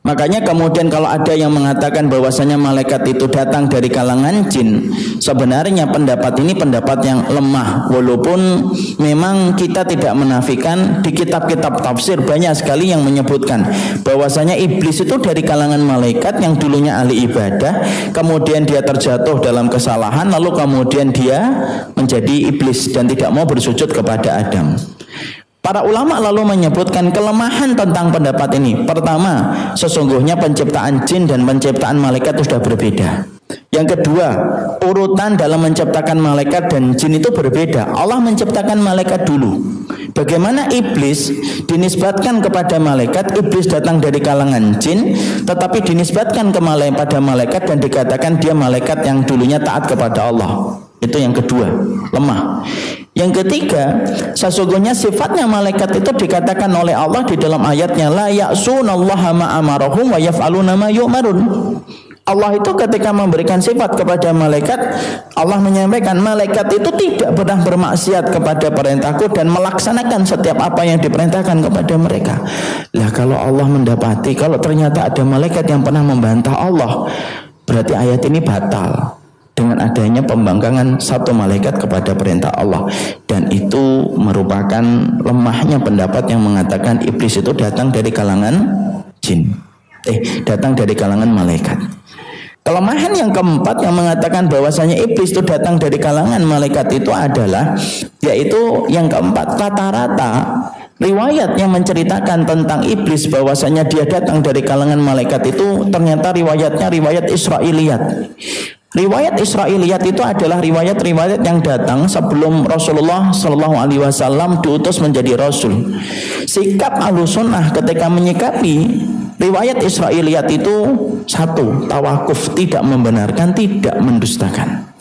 Makanya kemudian kalau ada yang mengatakan bahwasanya malaikat itu datang dari kalangan jin, sebenarnya pendapat ini pendapat yang lemah. Walaupun memang kita tidak menafikan, di kitab-kitab tafsir banyak sekali yang menyebutkan bahwasanya iblis itu dari kalangan malaikat yang dulunya ahli ibadah, kemudian dia terjatuh dalam kesalahan, lalu kemudian dia menjadi iblis dan tidak mau bersujud kepada Adam. Para ulama lalu menyebutkan kelemahan tentang pendapat ini. Pertama, sesungguhnya penciptaan jin dan penciptaan malaikat itu sudah berbeda. Yang kedua, urutan dalam menciptakan malaikat dan jin itu berbeda. Allah menciptakan malaikat dulu. Bagaimana iblis dinisbatkan kepada malaikat, iblis datang dari kalangan jin, tetapi dinisbatkan kepada malaikat dan dikatakan dia malaikat yang dulunya taat kepada Allah. Itu yang kedua, lemah. Yang ketiga, sesungguhnya sifatnya malaikat itu dikatakan oleh Allah di dalam ayatnya, la ya'sunallaha ma amarahum wa yaf'aluna ma yu'marun. Allah itu ketika memberikan sifat kepada malaikat, Allah menyampaikan malaikat itu tidak pernah bermaksiat kepada perintahku dan melaksanakan setiap apa yang diperintahkan kepada mereka. Lah kalau Allah mendapati kalau ternyata ada malaikat yang pernah membantah Allah, berarti ayat ini batal dengan adanya pembangkangan satu malaikat kepada perintah Allah. Dan itu merupakan lemahnya pendapat yang mengatakan iblis itu datang dari kalangan jin, datang dari kalangan malaikat. Kelemahan yang keempat yang mengatakan bahwasanya iblis itu datang dari kalangan malaikat itu adalah, yaitu yang keempat, rata-rata riwayat yang menceritakan tentang iblis bahwasanya dia datang dari kalangan malaikat itu ternyata riwayatnya riwayat Israiliyat. Riwayat Israiliyat itu adalah riwayat-riwayat yang datang sebelum Rasulullah Shallallahu Alaihi Wasallam diutus menjadi Rasul. Sikap Ahlussunnah ketika menyikapi riwayat Israiliyat itu satu, tawakuf, tidak membenarkan, tidak mendustakan.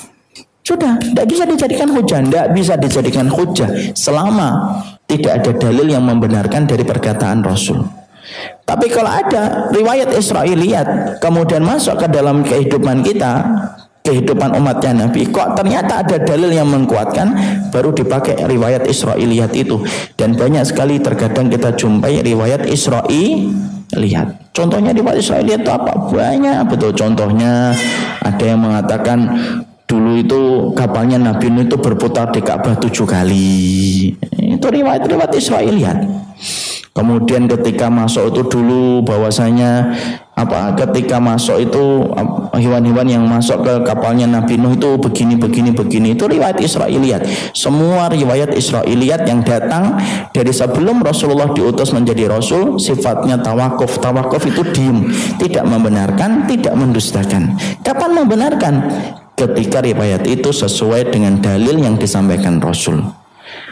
Sudah, tidak bisa dijadikan hujah, tidak bisa dijadikan hujah selama tidak ada dalil yang membenarkan dari perkataan Rasul. Tapi kalau ada riwayat Israiliyat kemudian masuk ke dalam kehidupan kita, kehidupan umatnya Nabi, kok ternyata ada dalil yang menguatkan, baru dipakai riwayat Israiliyat itu. Dan banyak sekali terkadang kita jumpai riwayat Israiliyat. Contohnya riwayat Israiliyat itu apa? Banyak betul. Contohnya ada yang mengatakan dulu itu kapalnya Nabi Nuh itu berputar di Ka'bah 7 kali. Itu riwayat-riwayat Israiliyat. Kemudian ketika masuk itu dulu bahwasanya ketika masuk itu hewan-hewan yang masuk ke kapalnya Nabi Nuh itu begini, itu riwayat Israiliyat. Semua riwayat Israiliyat yang datang dari sebelum Rasulullah diutus menjadi Rasul sifatnya tawakuf. Tawakuf itu diam, tidak membenarkan, tidak mendustakan. Kapan membenarkan? Ketika riwayat itu sesuai dengan dalil yang disampaikan Rasul.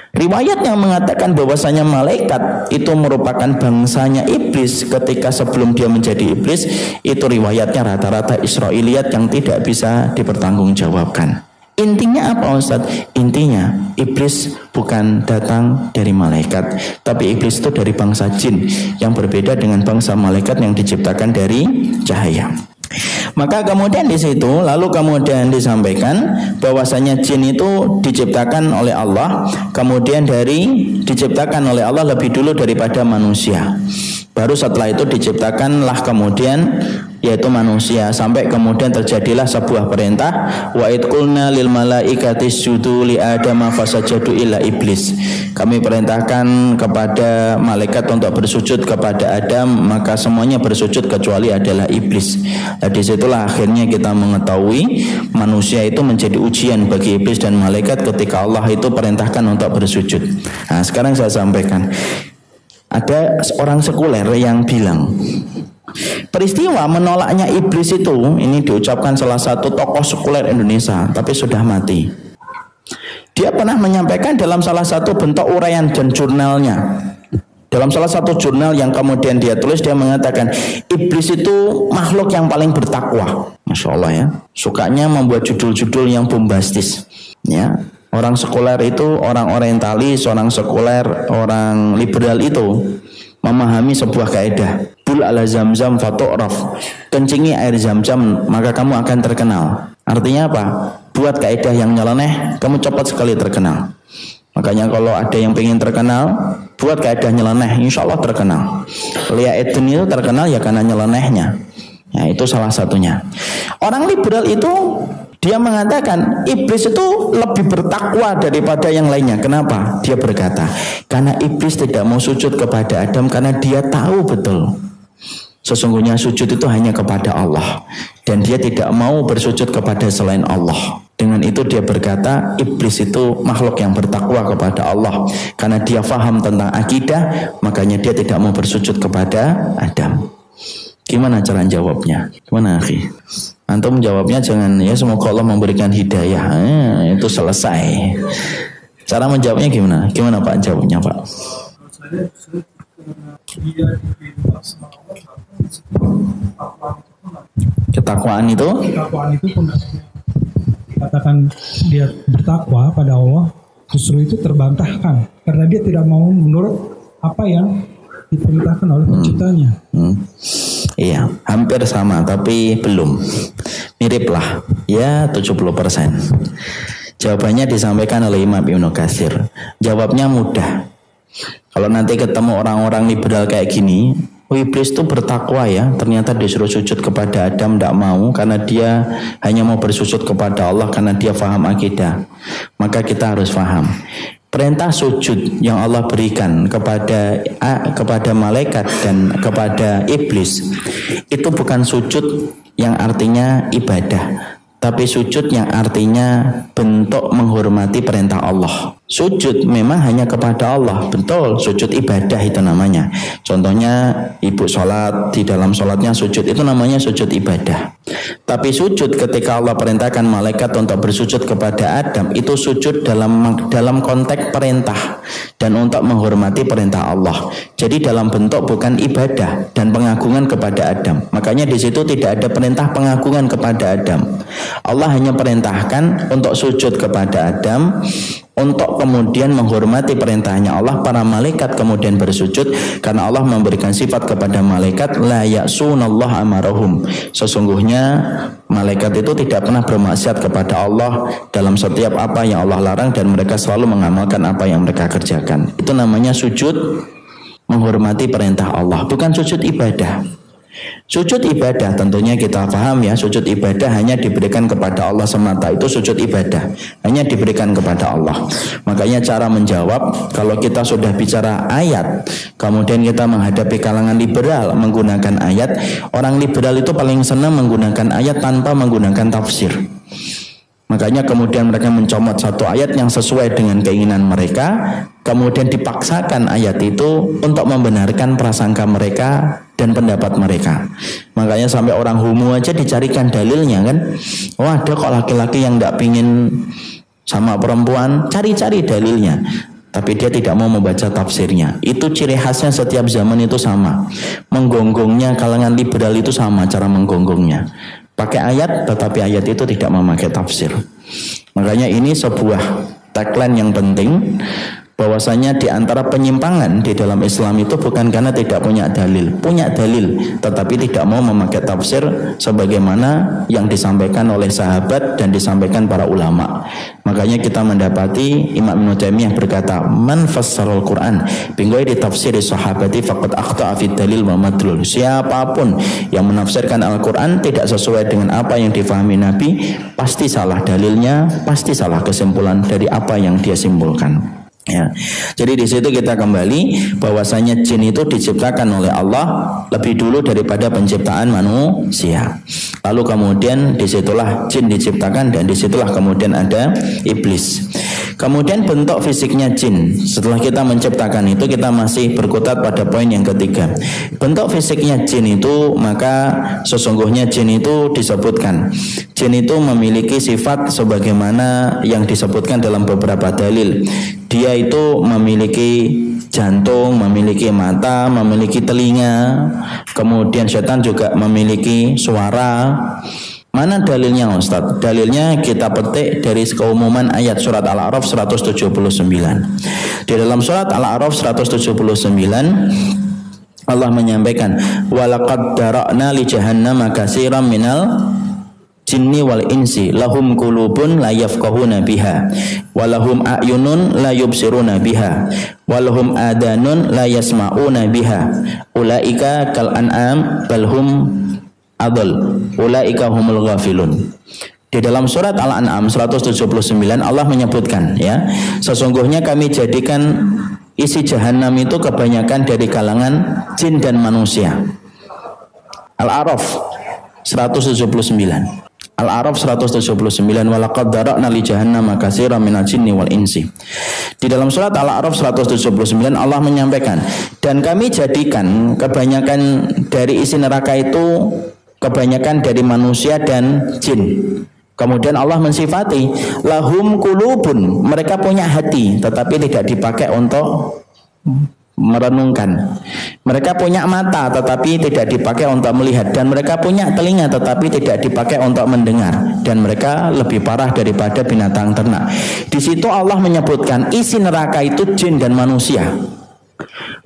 Riwayat yang mengatakan bahwasanya malaikat itu merupakan bangsanya iblis ketika sebelum dia menjadi iblis, itu riwayatnya rata-rata Israiliyat yang tidak bisa dipertanggungjawabkan. Intinya apa Ustaz? Intinya iblis bukan datang dari malaikat, tapi iblis itu dari bangsa jin yang berbeda dengan bangsa malaikat yang diciptakan dari cahaya. Maka kemudian di situ lalu kemudian disampaikan bahwasanya jin itu diciptakan oleh Allah, kemudian diciptakan oleh Allah lebih dulu daripada manusia. Baru setelah itu diciptakanlah kemudian yaitu manusia, sampai kemudian terjadilah sebuah perintah, wa id qulna lil malaikati isjudu li adama fasajadu illa iblis. Kami perintahkan kepada malaikat untuk bersujud kepada Adam, maka semuanya bersujud kecuali adalah iblis. Nah, disitulah akhirnya kita mengetahui manusia itu menjadi ujian bagi iblis dan malaikat ketika Allah itu perintahkan untuk bersujud. Nah, sekarang saya sampaikan, ada orang sekuler yang bilang peristiwa menolaknya iblis itu, ini diucapkan salah satu tokoh sekuler Indonesia tapi sudah mati. Dia pernah menyampaikan dalam salah satu bentuk uraian dan jurnalnya Dalam salah satu jurnal yang kemudian dia tulis, dia mengatakan iblis itu makhluk yang paling bertakwa. Masya Allah ya. Sukanya membuat judul-judul yang bombastis. Ya, orang sekuler itu, orang orientalis, orang sekuler, orang liberal itu memahami sebuah kaidah. Bul ala zamzam fatu'raf. Kencingi air zam-zam maka kamu akan terkenal. Artinya apa? Buat kaidah yang nyeleneh, kamu cepat sekali terkenal. Makanya kalau ada yang pengen terkenal, buat kaidah nyeleneh, insya Allah terkenal. Lia Eden itu terkenal ya karena nyelenehnya. Ya, itu salah satunya. Orang liberal itu dia mengatakan iblis itu lebih bertakwa daripada yang lainnya. Kenapa? Dia berkata, karena iblis tidak mau sujud kepada Adam karena dia tahu betul sesungguhnya sujud itu hanya kepada Allah, dan dia tidak mau bersujud kepada selain Allah. Dengan itu dia berkata iblis itu makhluk yang bertakwa kepada Allah karena dia faham tentang akidah, makanya dia tidak mau bersujud kepada Adam. Gimana cara jawabnya? Gimana akhi? Antum jawabnya jangan ya semoga Allah memberikan hidayah. Itu selesai. Cara menjawabnya gimana? Gimana Pak jawabnya Pak? Ketakwaan itu pun katakan dia bertakwa pada Allah, justru itu terbantahkan karena dia tidak mau menurut apa yang diperintahkan oleh penciptanya. Iya, hampir sama tapi belum. Mirip lah, ya 70%. Jawabannya disampaikan oleh Imam Ibnu Katsir. Jawabnya mudah. Kalau nanti ketemu orang-orang liberal kayak gini, iblis itu bertakwa ya, ternyata disuruh sujud kepada Adam tidak mau karena dia hanya mau bersujud kepada Allah karena dia faham akidah. Maka kita harus faham perintah sujud yang Allah berikan kepada malaikat dan kepada iblis itu bukan sujud yang artinya ibadah, tapi sujud yang artinya bentuk menghormati perintah Allah. Sujud memang hanya kepada Allah, betul, sujud ibadah itu namanya. Contohnya ibu sholat, di dalam sholatnya sujud, itu namanya sujud ibadah. Tapi sujud ketika Allah perintahkan malaikat untuk bersujud kepada Adam, itu sujud dalam konteks perintah dan untuk menghormati perintah Allah. Jadi dalam bentuk bukan ibadah dan pengagungan kepada Adam. Makanya di situ tidak ada perintah pengagungan kepada Adam. Allah hanya perintahkan untuk sujud kepada Adam, untuk kemudian menghormati perintahnya Allah. Para malaikat kemudian bersujud karena Allah memberikan sifat kepada malaikat la ya'sunallaha amarahum. Sesungguhnya malaikat itu tidak pernah bermaksiat kepada Allah dalam setiap apa yang Allah larang, dan mereka selalu mengamalkan apa yang mereka kerjakan. Itu namanya sujud menghormati perintah Allah, bukan sujud ibadah. Sujud ibadah tentunya kita paham ya, sujud ibadah hanya diberikan kepada Allah semata, itu sujud ibadah hanya diberikan kepada Allah. Makanya cara menjawab, kalau kita sudah bicara ayat kemudian kita menghadapi kalangan liberal menggunakan ayat, orang liberal itu paling senang menggunakan ayat tanpa menggunakan tafsir. Makanya kemudian mereka mencomot satu ayat yang sesuai dengan keinginan mereka, kemudian dipaksakan ayat itu untuk membenarkan prasangka mereka dan pendapat mereka. Makanya sampai orang homo aja dicarikan dalilnya kan. Oh ada kok laki-laki yang tidak pingin sama perempuan, cari-cari dalilnya. Tapi dia tidak mau membaca tafsirnya. Itu ciri khasnya setiap zaman itu sama. Menggonggongnya kalangan liberal itu sama cara menggonggongnya. Pakai ayat, tetapi ayat itu tidak memakai tafsir. Makanya ini sebuah tagline yang penting, bahwasanya di antara penyimpangan di dalam Islam itu bukan karena tidak punya dalil tetapi tidak mau memakai tafsir sebagaimana yang disampaikan oleh sahabat dan disampaikan para ulama. Makanya kita mendapati Imam Ibnu Taimiyah berkata, man fassarul Quran binggoy ditafsiri sahabati faqad akhta'a fid dalil wa madlul. Siapapun yang menafsirkan Al-Quran tidak sesuai dengan apa yang difahami Nabi, pasti salah dalilnya, pasti salah kesimpulan dari apa yang dia simpulkan. Ya, jadi di situ kita kembali bahwasanya jin itu diciptakan oleh Allah lebih dulu daripada penciptaan manusia. Lalu kemudian disitulah jin diciptakan dan disitulah kemudian ada iblis. Kemudian bentuk fisiknya jin. Setelah kita menciptakan itu, kita masih berkutat pada poin yang ketiga. Bentuk fisiknya jin itu, maka sesungguhnya jin itu disebutkan. Jin itu memiliki sifat sebagaimana yang disebutkan dalam beberapa dalil. Dia itu memiliki jantung, memiliki mata, memiliki telinga. Kemudian setan juga memiliki suara. Mana dalilnya Ustaz? Dalilnya kita petik dari keumuman ayat surat Al-A'raf 179. Di dalam surat Al-A'raf 179 Allah menyampaikan, walaqad dara'na li jahannama katsiran minal jinni wal insi lahum qulubun la yafqahuna biha walahum a'yunun la yubsiruna biha walahum adanun la yasma'una biha ulaika kal an'am balhum adall ulaika humul ghafilun. Di dalam surat Al-An'am 179 Allah menyebutkan, ya, sesungguhnya kami jadikan isi jahanam itu kebanyakan dari kalangan jin dan manusia. Al-A'raf 179. Al-A'raf 179, walaqad dara'na li jahannama katsiran minal jinni wal insi. Di dalam surat Al-A'raf 179 Allah menyampaikan, dan kami jadikan kebanyakan dari isi neraka itu kebanyakan dari manusia dan jin. Kemudian Allah mensifati lahum qulubun, mereka punya hati tetapi tidak dipakai untuk merenungkan. Mereka punya mata tetapi tidak dipakai untuk melihat, dan mereka punya telinga tetapi tidak dipakai untuk mendengar, dan mereka lebih parah daripada binatang ternak. Di situ Allah menyebutkan isi neraka itu jin dan manusia.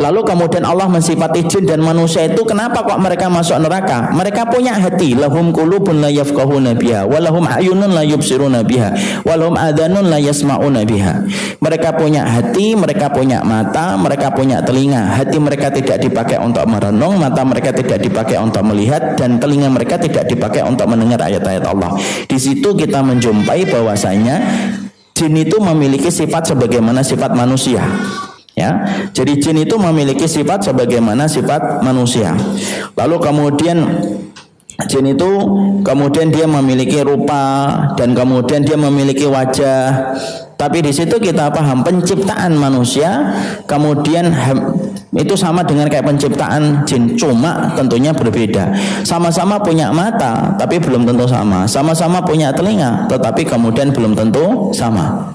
Lalu kemudian Allah mensifati jin dan manusia itu, kenapa kok mereka masuk neraka? Mereka punya hati, lahum qulubun la yafqahuna biha wa lahum a'yunun la yubsiruna biha wa lahum adanun la yasma'una biha. Mereka punya hati, mereka punya mata, mereka punya telinga. Hati mereka tidak dipakai untuk merenung, mata mereka tidak dipakai untuk melihat, dan telinga mereka tidak dipakai untuk mendengar ayat-ayat Allah. Di situ kita menjumpai bahwasanya jin itu memiliki sifat sebagaimana sifat manusia. Ya, jadi jin itu memiliki sifat sebagaimana sifat manusia. Lalu kemudian jin itu kemudian dia memiliki rupa dan kemudian dia memiliki wajah. Tapi di situ kita paham penciptaan manusia kemudian itu sama dengan kayak penciptaan jin, cuma tentunya berbeda. Sama-sama punya mata tapi belum tentu sama. Sama-sama punya telinga tetapi kemudian belum tentu sama.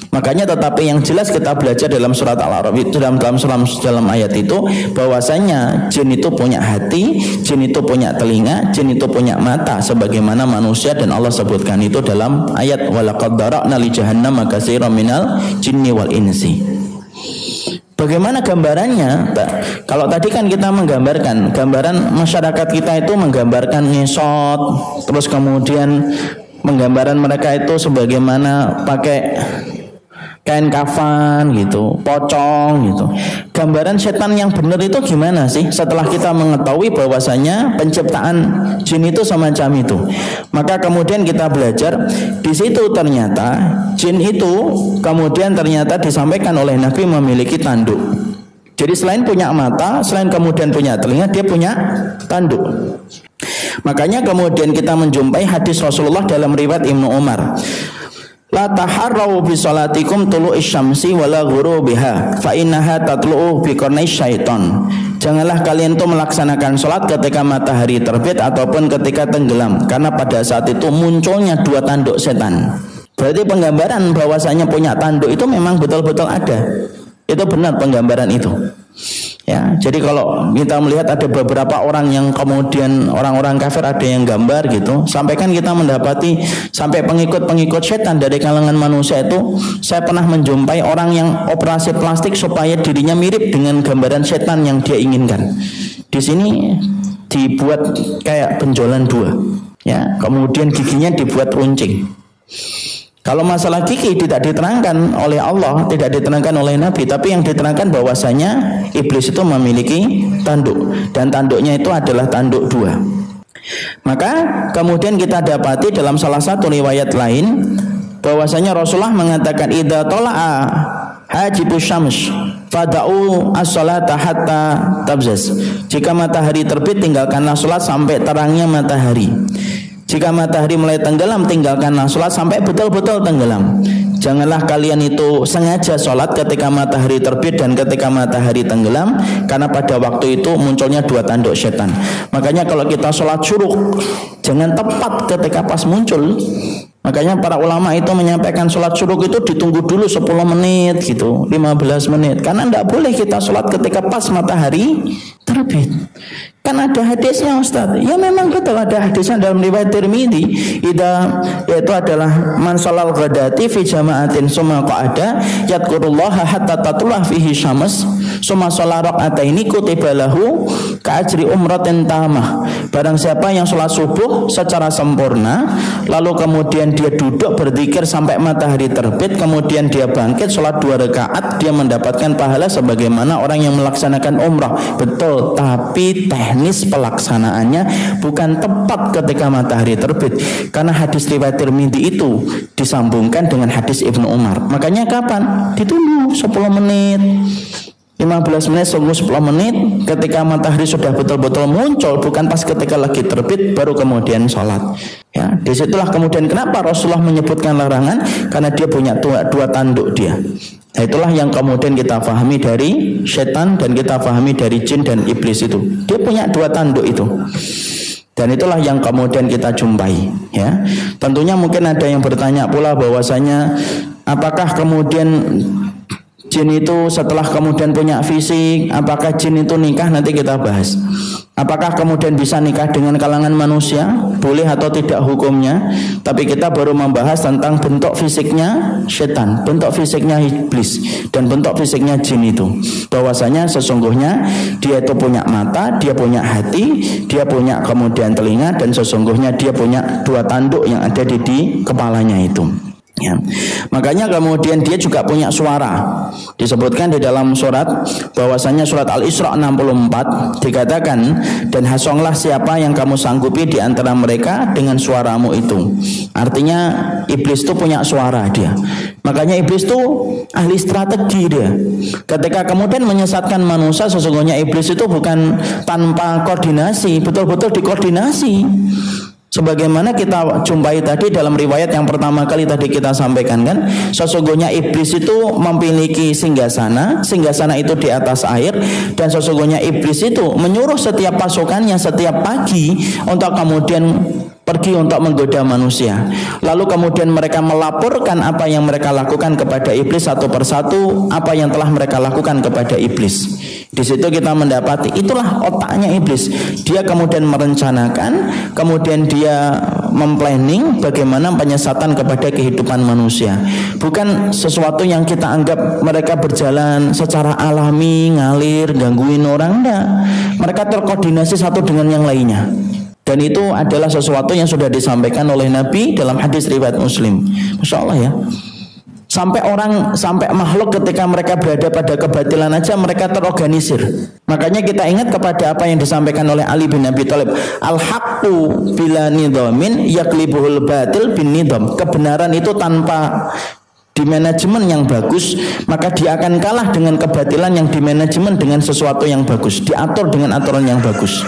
Makanya tetapi yang jelas kita belajar dalam surat Al-A'raf itu dalam ayat itu bahwasanya jin itu punya hati, jin itu punya telinga, jin itu punya mata sebagaimana manusia, dan Allah sebutkan itu dalam ayat walaqad dara'na li jahannama katsiran minal jinni wal insi. Bagaimana gambarannya? Kalau tadi kan kita menggambarkan gambaran masyarakat kita itu menggambarkan ngesot, terus kemudian menggambaran mereka itu sebagaimana pakai kain kafan gitu, pocong gitu. Gambaran setan yang benar itu gimana sih? Setelah kita mengetahui bahwasanya penciptaan jin itu semacam itu, maka kemudian kita belajar di situ ternyata jin itu kemudian ternyata disampaikan oleh Nabi memiliki tanduk. Jadi selain punya mata, selain kemudian punya telinga, dia punya tanduk. Makanya kemudian kita menjumpai hadis Rasulullah dalam riwayat Ibnu Umar. La taharrau bi salatikum tulu'is syamsi wala ghurubiha fa innaha tatlu'u bi qarnai syaiton. Janganlah kalian itu melaksanakan salat ketika matahari terbit ataupun ketika tenggelam, karena pada saat itu munculnya dua tanduk setan. Berarti penggambaran bahwasanya punya tanduk itu memang betul-betul ada. Itu benar penggambaran itu. Ya, jadi kalau kita melihat ada beberapa orang yang kemudian orang-orang kafir ada yang gambar gitu, sampai kan kita mendapati sampai pengikut-pengikut setan dari kalangan manusia itu, saya pernah menjumpai orang yang operasi plastik supaya dirinya mirip dengan gambaran setan yang dia inginkan. Di sini dibuat kayak benjolan dua, ya, kemudian giginya dibuat runcing. Kalau masalah gigi tidak diterangkan oleh Allah, tidak diterangkan oleh Nabi, tapi yang diterangkan bahwasanya iblis itu memiliki tanduk, dan tanduknya itu adalah tanduk dua. Maka kemudian kita dapati dalam salah satu riwayat lain bahwasanya Rasulullah mengatakan idza tala'a hajibus syams fada'u as-salata hatta tabzaz. Jika matahari terbit tinggalkanlah salat sampai terangnya matahari. Jika matahari mulai tenggelam, tinggalkanlah sholat sampai betul-betul tenggelam. Janganlah kalian itu sengaja sholat ketika matahari terbit dan ketika matahari tenggelam, karena pada waktu itu munculnya dua tanduk setan. Makanya kalau kita sholat syuruk, jangan tepat ketika pas muncul Makanya para ulama itu menyampaikan sholat syuruk itu ditunggu dulu 10 menit gitu, 15 menit. Karena tidak boleh kita sholat ketika pas matahari terbit. Kan ada hadisnya Ustaz. Ya memang betul ada hadisnya dalam riwayat Tirmidzi. Yaitu adalah man sholal ghadati fi jama'atin summa qa'ada yadhkurullaha hatta tatlu'a fihi syams summa sholat raka'ataini kutiba lahu ka'ajri umratin tamah. Barang siapa yang sholat subuh secara sempurna, lalu kemudian dia duduk berzikir sampai matahari terbit, kemudian dia bangkit sholat 2 rakaat, dia mendapatkan pahala sebagaimana orang yang melaksanakan umrah. Betul, tapi teknis pelaksanaannya bukan tepat ketika matahari terbit, karena hadis riwayat Tirmidzi itu disambungkan dengan hadis Ibnu Umar. Makanya kapan? Ditunggu 10 menit, 15 menit, tunggu 10 menit ketika matahari sudah betul-betul muncul, bukan pas ketika lagi terbit baru kemudian sholat. Ya, disitulah kemudian kenapa Rasulullah menyebutkan larangan, karena dia punya dua tanduk dia. Nah, itulah yang kemudian kita pahami dari setan dan kita pahami dari jin dan iblis itu. Dia punya 2 tanduk itu. Dan itulah yang kemudian kita jumpai, ya. Tentunya mungkin ada yang bertanya pula bahwasanya apakah kemudian jin itu setelah kemudian punya fisik, apakah jin itu nikah? Nanti kita bahas. Apakah kemudian bisa nikah dengan kalangan manusia? Boleh atau tidak hukumnya? Tapi kita baru membahas tentang bentuk fisiknya setan, bentuk fisiknya iblis, dan bentuk fisiknya jin itu. Bahwasanya sesungguhnya dia itu punya mata, dia punya hati, dia punya kemudian telinga, dan sesungguhnya dia punya 2 tanduk yang ada di kepalanya itu. Ya. Makanya kemudian dia juga punya suara. Disebutkan di dalam surat bahwasanya surat Al-Isra 64 dikatakan, dan hasonglah siapa yang kamu sanggupi di antara mereka dengan suaramu itu. Artinya iblis itu punya suara dia. Makanya iblis itu ahli strategi dia. Ketika kemudian menyesatkan manusia, sesungguhnya iblis itu bukan tanpa koordinasi, betul-betul dikoordinasi. Sebagaimana kita jumpai tadi dalam riwayat yang pertama kali tadi kita sampaikan kan, sesungguhnya iblis itu memiliki singgasana, singgasana itu di atas air, dan sesungguhnya iblis itu menyuruh setiap pasukannya setiap pagi untuk kemudian pergi untuk menggoda manusia. Lalu kemudian mereka melaporkan apa yang mereka lakukan kepada iblis satu persatu, apa yang telah mereka lakukan kepada iblis. Di situ kita mendapati itulah otaknya iblis. Dia kemudian merencanakan, kemudian dia memplanning bagaimana penyesatan kepada kehidupan manusia. Bukan sesuatu yang kita anggap mereka berjalan secara alami, ngalir, gangguin orang, enggak. Mereka terkoordinasi satu dengan yang lainnya. Dan itu adalah sesuatu yang sudah disampaikan oleh Nabi dalam hadis riwayat Muslim. Masya Allah ya. Sampai makhluk ketika mereka berada pada kebatilan aja mereka terorganisir. Makanya kita ingat kepada apa yang disampaikan oleh Ali bin Abi Thalib. Al-haqqu bila nidhamin yaklibuhul batil bin nidham. Kebenaran itu tanpa di manajemen yang bagus, maka dia akan kalah dengan kebatilan yang di manajemen dengan sesuatu yang bagus, diatur dengan aturan yang bagus.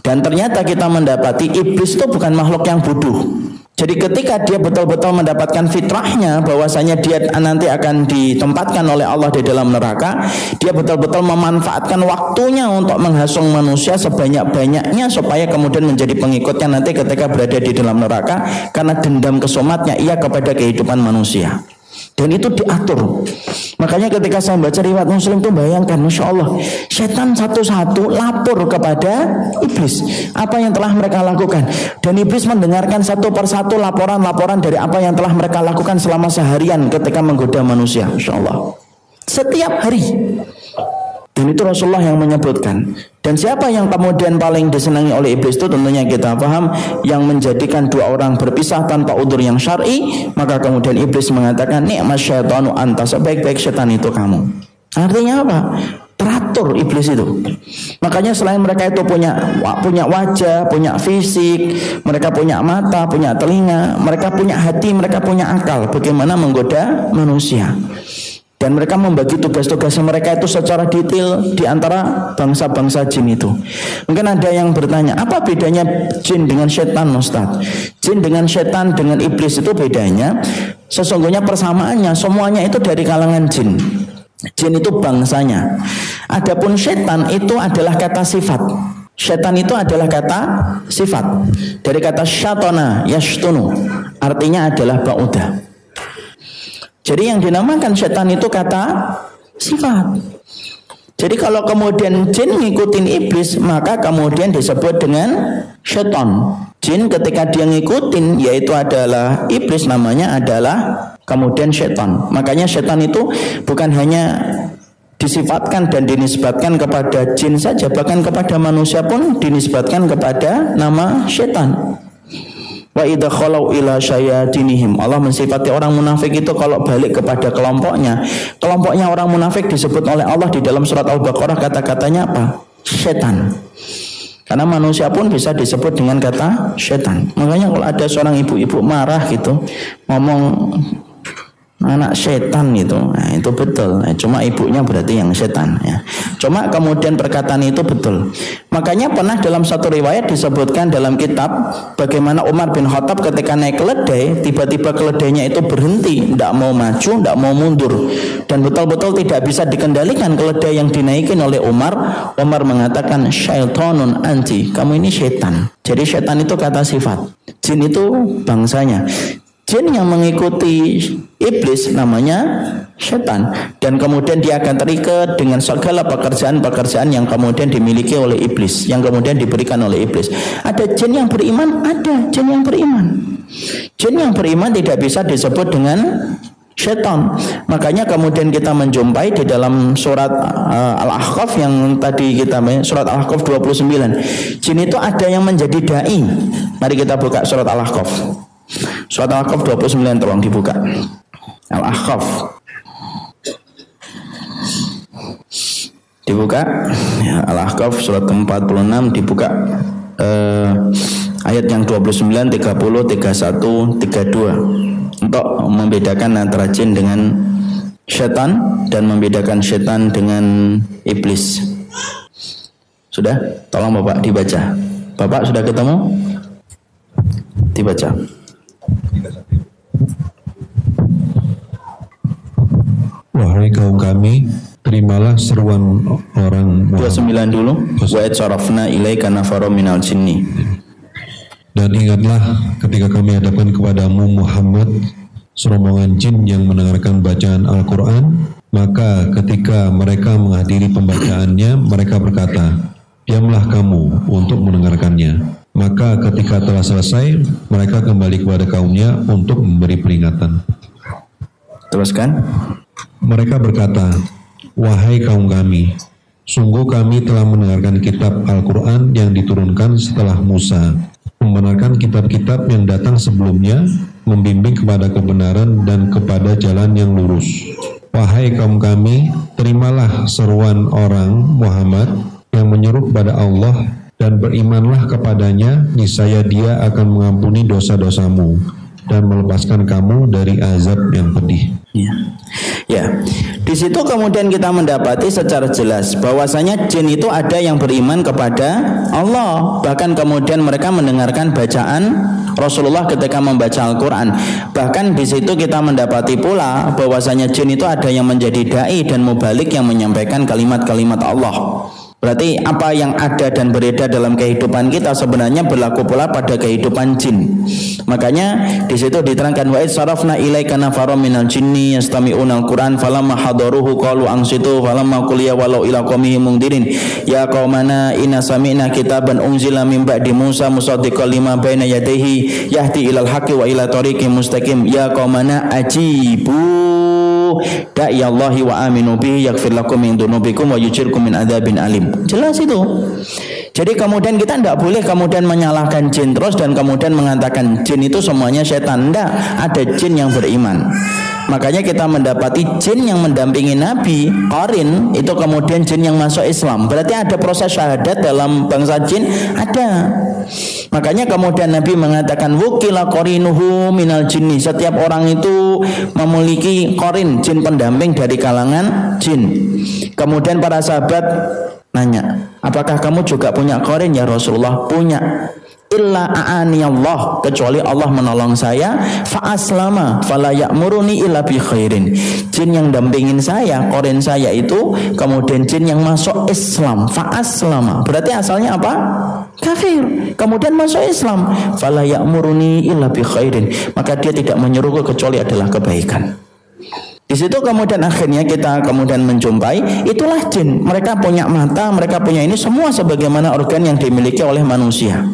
Dan ternyata kita mendapati iblis itu bukan makhluk yang bodoh. Jadi ketika dia betul-betul mendapatkan fitrahnya bahwasanya dia nanti akan ditempatkan oleh Allah di dalam neraka, dia betul-betul memanfaatkan waktunya untuk menghasung manusia sebanyak-banyaknya supaya kemudian menjadi pengikutnya nanti ketika berada di dalam neraka, karena dendam kesomatnya ia kepada kehidupan manusia. Dan itu diatur. Makanya ketika saya baca riwayat Muslim itu bayangkan, Masya Allah, setan satu-satu lapor kepada iblis apa yang telah mereka lakukan. Dan iblis mendengarkan satu persatu laporan-laporan dari apa yang telah mereka lakukan selama seharian ketika menggoda manusia. Masya Allah, setiap hari. Dan itu Rasulullah yang menyebutkan. Dan siapa yang kemudian paling disenangi oleh iblis itu tentunya kita paham, yang menjadikan 2 orang berpisah tanpa udzur yang syar'i. Maka kemudian iblis mengatakan, ni'mas syaitanu anta, sebaik-baik setan itu kamu. Artinya apa? Teratur iblis itu. Makanya selain mereka itu punya wajah, punya fisik, mereka punya mata, punya telinga, mereka punya hati, mereka punya akal bagaimana menggoda manusia. Dan mereka membagi tugas-tugas mereka itu secara detail di antara bangsa-bangsa jin itu. Mungkin ada yang bertanya, apa bedanya jin dengan setan, Ustaz? Jin dengan setan dengan iblis itu bedanya, sesungguhnya persamaannya semuanya itu dari kalangan jin. Jin itu bangsanya. Adapun setan itu adalah kata sifat. Syaitan itu adalah kata sifat dari kata syatona yashtunu, artinya adalah ba'udah. Jadi yang dinamakan syaitan itu kata sifat. Jadi kalau kemudian jin ngikutin iblis, maka kemudian disebut dengan syaitan. Jin ketika dia ngikutin, yaitu adalah iblis, namanya adalah kemudian syaitan. Makanya syaitan itu bukan hanya disifatkan dan dinisbatkan kepada jin saja, bahkan kepada manusia pun dinisbatkan kepada nama syaitan. Wa idza khalau ila syayatinihim, Allah mensifati orang munafik itu kalau balik kepada kelompoknya. Kelompoknya orang munafik disebut oleh Allah di dalam surat Al-Baqarah kata-katanya apa? Setan. Karena manusia pun bisa disebut dengan kata setan. Makanya kalau ada seorang ibu-ibu marah gitu, ngomong anak setan gitu, nah, itu betul. Cuma ibunya berarti yang setan ya. Cuma kemudian perkataan itu betul. Makanya pernah dalam satu riwayat disebutkan dalam kitab bagaimana Umar bin Khattab ketika naik keledai, tiba-tiba keledainya itu berhenti, tidak mau maju, tidak mau mundur, dan betul-betul tidak bisa dikendalikan keledai yang dinaikin oleh Umar. Umar mengatakan, syaitonun anti, kamu ini setan. Jadi setan itu kata sifat, jin itu bangsanya. Jin yang mengikuti iblis namanya setan, dan kemudian dia akan terikat dengan segala pekerjaan-pekerjaan yang kemudian dimiliki oleh iblis, yang kemudian diberikan oleh iblis. Ada jin yang beriman, ada jin yang beriman. Jin yang beriman tidak bisa disebut dengan setan. Makanya kemudian kita menjumpai di dalam surat Al-Ahqaf yang tadi kita surat Al-Ahqaf 29. Jin itu ada yang menjadi dai. Mari kita buka surat Al-Ahqaf. Surat Al-Ahqaf 29, tolong dibuka. Al-Ahqaf dibuka ya, Al-Ahqaf surat 46 dibuka ayat yang 29, 30, 31, 32 untuk membedakan antara jin dengan syaitan dan membedakan syaitan dengan iblis. Sudah? Tolong Bapak dibaca. Bapak sudah ketemu? Dibaca. Wahai kaum kami, terimalah seruan orang 29 dulu. Wa atsarafna ilaika nafarum minal jinni. Dan ingatlah ketika kami hadapkan kepadamu Muhammad serombongan jin yang mendengarkan bacaan Al-Quran, maka ketika mereka menghadiri pembacaannya, mereka berkata, diamlah kamu untuk mendengarkannya. Maka ketika telah selesai, mereka kembali kepada kaumnya untuk memberi peringatan. Teruskan. Mereka berkata, wahai kaum kami, sungguh kami telah mendengarkan kitab Al-Quran yang diturunkan setelah Musa, membenarkan kitab-kitab yang datang sebelumnya, membimbing kepada kebenaran dan kepada jalan yang lurus. Wahai kaum kami, terimalah seruan orang Muhammad yang menyeru kepada Allah dan berimanlah kepadanya, niscaya dia akan mengampuni dosa-dosamu dan melepaskan kamu dari azab yang pedih. Ya, di situ kemudian kita mendapati secara jelas bahwasanya jin itu ada yang beriman kepada Allah, bahkan kemudian mereka mendengarkan bacaan Rasulullah ketika membaca Al-Quran. Bahkan di situ kita mendapati pula bahwasanya jin itu ada yang menjadi dai dan mubalik yang menyampaikan kalimat-kalimat Allah. Berarti apa yang ada dan beredar dalam kehidupan kita sebenarnya berlaku pula pada kehidupan jin. Makanya di situ diterangkan wa sarafna ilaika nafarum minal jinni yastami'una al-Qur'an falamma hadaruhu qalu ansitu falamma quliya walau ila qaumihim mundirin ya qaumana inna sami'na kitaban unzila min ba'di Musa musaddiqan lima baina yadayhi yahdi ilal haqqi wa ila tariqin mustaqim ya qaumana ajibu da'iyallahi wa aminu bihi yaghfir lakum min dunubikum wa yujirkum min adzabin alim. Jelas itu. Jadi kemudian kita tidak boleh kemudian menyalahkan jin terus dan kemudian mengatakan jin itu semuanya setan. Tidak, ada jin yang beriman. Makanya kita mendapati jin yang mendampingi Nabi Qarin itu kemudian jin yang masuk Islam. Berarti ada proses syahadat dalam bangsa jin, ada. Makanya kemudian Nabi mengatakan wukila qarinuhu minal jinni. Setiap orang itu memiliki qarin, jin pendamping dari kalangan jin. Kemudian para sahabat nanya, apakah kamu juga punya qarin ya Rasulullah? Punya. illa a'ani Allah, kecuali Allah menolong saya, fa aslama fala ya'muruni illa bi khairin. Jin yang dampingin saya, korin saya itu kemudian jin yang masuk Islam, fa aslama. Berarti asalnya apa? Kafir. Kemudian masuk Islam, fala ya'muruni illa bi khairin. Maka dia tidak menyuruhku kecuali adalah kebaikan. Di situ kemudian akhirnya kita kemudian menjumpai itulah jin. Mereka punya mata, mereka punya ini semua sebagaimana organ yang dimiliki oleh manusia.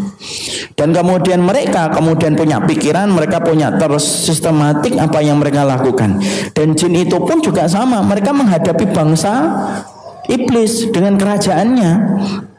Dan kemudian mereka kemudian punya pikiran, mereka punya terus sistematik apa yang mereka lakukan. Dan jin itu pun juga sama, mereka menghadapi bangsa iblis dengan kerajaannya.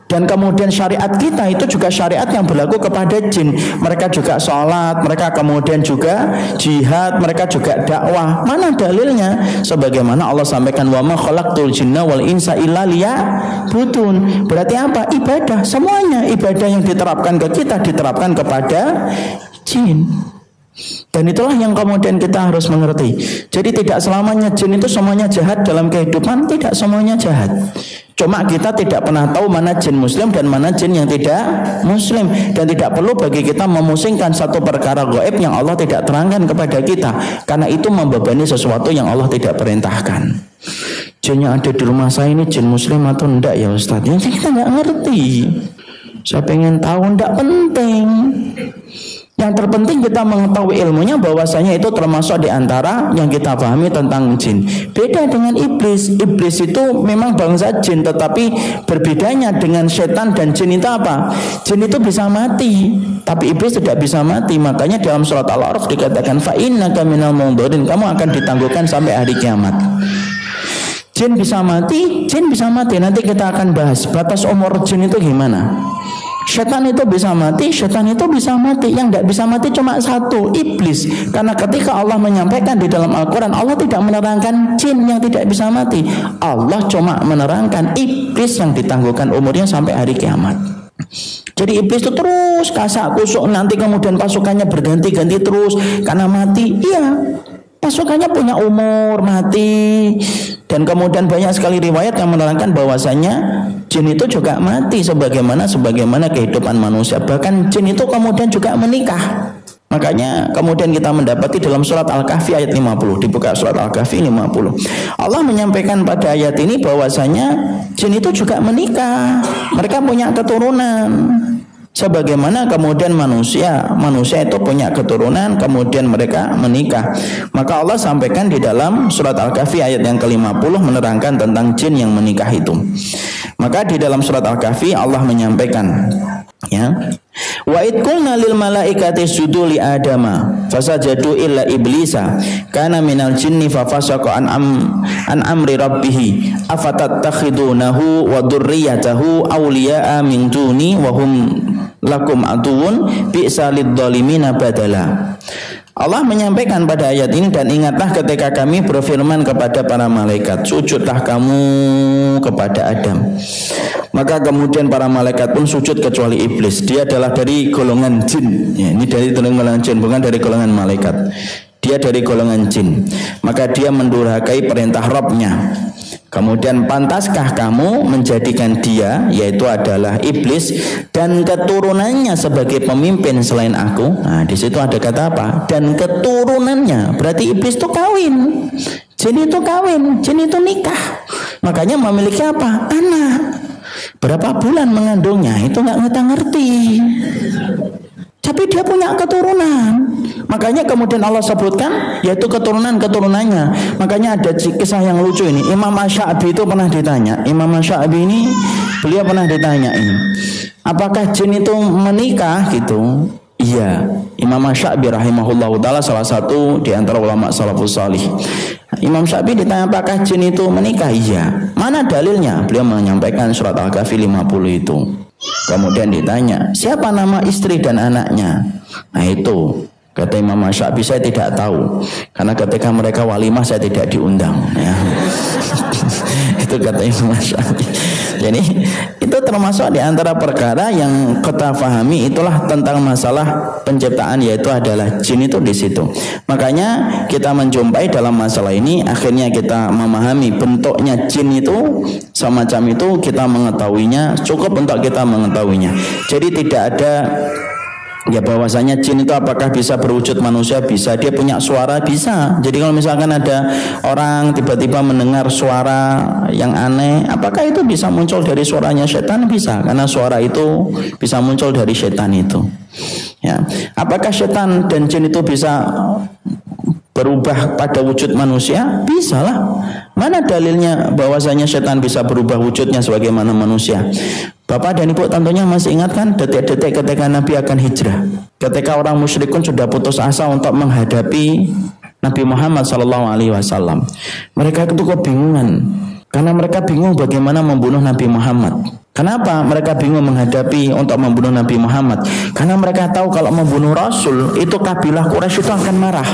Dan kemudian syariat kita itu juga syariat yang berlaku kepada jin. Mereka juga sholat, mereka kemudian juga jihad, mereka juga dakwah. Mana dalilnya? Sebagaimana Allah sampaikan, wa ma khalaqtul jinna wal insa illa liya'budun. Berarti apa? Ibadah. Semuanya ibadah yang diterapkan ke kita diterapkan kepada jin. Dan itulah yang kemudian kita harus mengerti. Jadi tidak selamanya jin itu semuanya jahat dalam kehidupan, tidak semuanya jahat. Cuma kita tidak pernah tahu mana jin muslim dan mana jin yang tidak muslim. Dan tidak perlu bagi kita memusingkan satu perkara gaib yang Allah tidak terangkan kepada kita, karena itu membebani sesuatu yang Allah tidak perintahkan. Jin yang ada di rumah saya ini jin muslim atau enggak ya Ustaz? Yang kita nggak ngerti. Saya pengen tahu, enggak penting. Yang terpenting kita mengetahui ilmunya, bahwasanya itu termasuk di antara yang kita pahami tentang jin. Beda dengan iblis. Iblis itu memang bangsa jin, tetapi berbedanya dengan setan dan jin itu apa? Jin itu bisa mati, tapi iblis tidak bisa mati. Makanya dalam surat Al-A'raf dikatakan fa innaka minal mundharin, kamu akan ditangguhkan sampai hari kiamat. Jin bisa mati, jin bisa mati. Nanti kita akan bahas batas umur jin itu gimana. Setan itu bisa mati, setan itu bisa mati. Yang tidak bisa mati cuma satu, iblis. Karena ketika Allah menyampaikan di dalam Al-Quran, Allah tidak menerangkan jin yang tidak bisa mati. Allah cuma menerangkan iblis yang ditangguhkan umurnya sampai hari kiamat. Jadi iblis itu terus kasak kusuk, nanti kemudian pasukannya berganti-ganti terus karena mati. Iya, pasukannya punya umur, mati. Dan kemudian banyak sekali riwayat yang menerangkan bahwasanya jin itu juga mati sebagaimana kehidupan manusia. Bahkan jin itu kemudian juga menikah. Makanya kemudian kita mendapati dalam surat Al-Kahfi ayat 50. Dibuka surat Al-Kahfi 50. Allah menyampaikan pada ayat ini bahwasanya jin itu juga menikah. Mereka punya keturunan. Sebagaimana kemudian manusia itu punya keturunan, kemudian mereka menikah. Maka Allah sampaikan di dalam surat Al-Kahfi ayat yang ke-50 menerangkan tentang jin yang menikah itu. Maka di dalam surat Al-Kahfi Allah menyampaikan, ya, wa id qulna lil malaikati isjudu li adama fasajadu illa iblisa kana minal jinni fafasaqa an amri rabbih afatattakhidunahu wa dzurriyyatahu awliya'a min duni wa hum lakum aduun bi'sa lidzalimina badala. Allah menyampaikan pada ayat ini, dan ingatlah ketika kami berfirman kepada para malaikat, sujudlah kamu kepada Adam. Maka kemudian para malaikat pun sujud kecuali iblis. Dia adalah dari golongan jin. Ya, ini dari golongan jin, bukan dari golongan malaikat. Dia dari golongan jin. Maka dia mendurhakai perintah Rabb-nya. Kemudian pantaskah kamu menjadikan dia, yaitu adalah iblis, dan keturunannya sebagai pemimpin selain aku? Nah, di situ ada kata apa? Dan keturunannya. Berarti iblis itu kawin, jin itu kawin, jin itu nikah. Makanya memiliki apa? Anak. Berapa bulan mengandungnya itu nggak ngerti. Tapi dia punya keturunan. Makanya kemudian Allah sebutkan yaitu keturunan-keturunannya. Makanya ada kisah yang lucu ini. Imam Asy-Sya'bi itu pernah ditanya. Imam Asy-Sya'bi ini beliau pernah ditanya ini, apakah jin itu menikah gitu? Iya. Imam Asy-Sya'bi rahimahullahu taala salah satu di antara ulama salafus salih. Imam Syafi'i ditanya apakah jin itu menikah? Iya. Mana dalilnya? Beliau menyampaikan surat Al-Kahfi 50 itu. Kemudian ditanya, siapa nama istri dan anaknya? Nah itu, kata Imam Syafi'i, saya tidak tahu. Karena ketika mereka walimah saya tidak diundang. Ya. Itu kata Imam Syafi'i. Jadi itu termasuk di antara perkara yang kita pahami, itulah tentang masalah penciptaan, yaitu adalah jin itu di situ. Makanya kita menjumpai dalam masalah ini, akhirnya kita memahami bentuknya jin itu semacam itu, kita mengetahuinya, cukup untuk kita mengetahuinya. Jadi tidak ada Ya bahwasanya jin itu apakah bisa berwujud manusia? Bisa. Dia punya suara? Bisa. Jadi kalau misalkan ada orang tiba-tiba mendengar suara yang aneh, apakah itu bisa muncul dari suaranya setan? Bisa, karena suara itu bisa muncul dari setan itu. Ya. Apakah setan dan jin itu bisa berubah pada wujud manusia? Bisa lah. Mana dalilnya bahwasanya setan bisa berubah wujudnya sebagaimana manusia? Bapak dan Ibu tentunya masih ingat kan detik-detik ketika Nabi akan hijrah, ketika orang musyrikun sudah putus asa untuk menghadapi Nabi Muhammad SAW. Mereka itu kebingungan, karena mereka bingung bagaimana membunuh Nabi Muhammad. Kenapa mereka bingung menghadapi untuk membunuh Nabi Muhammad? Karena mereka tahu kalau membunuh Rasul itu kabilah Quraisy itu akan marah.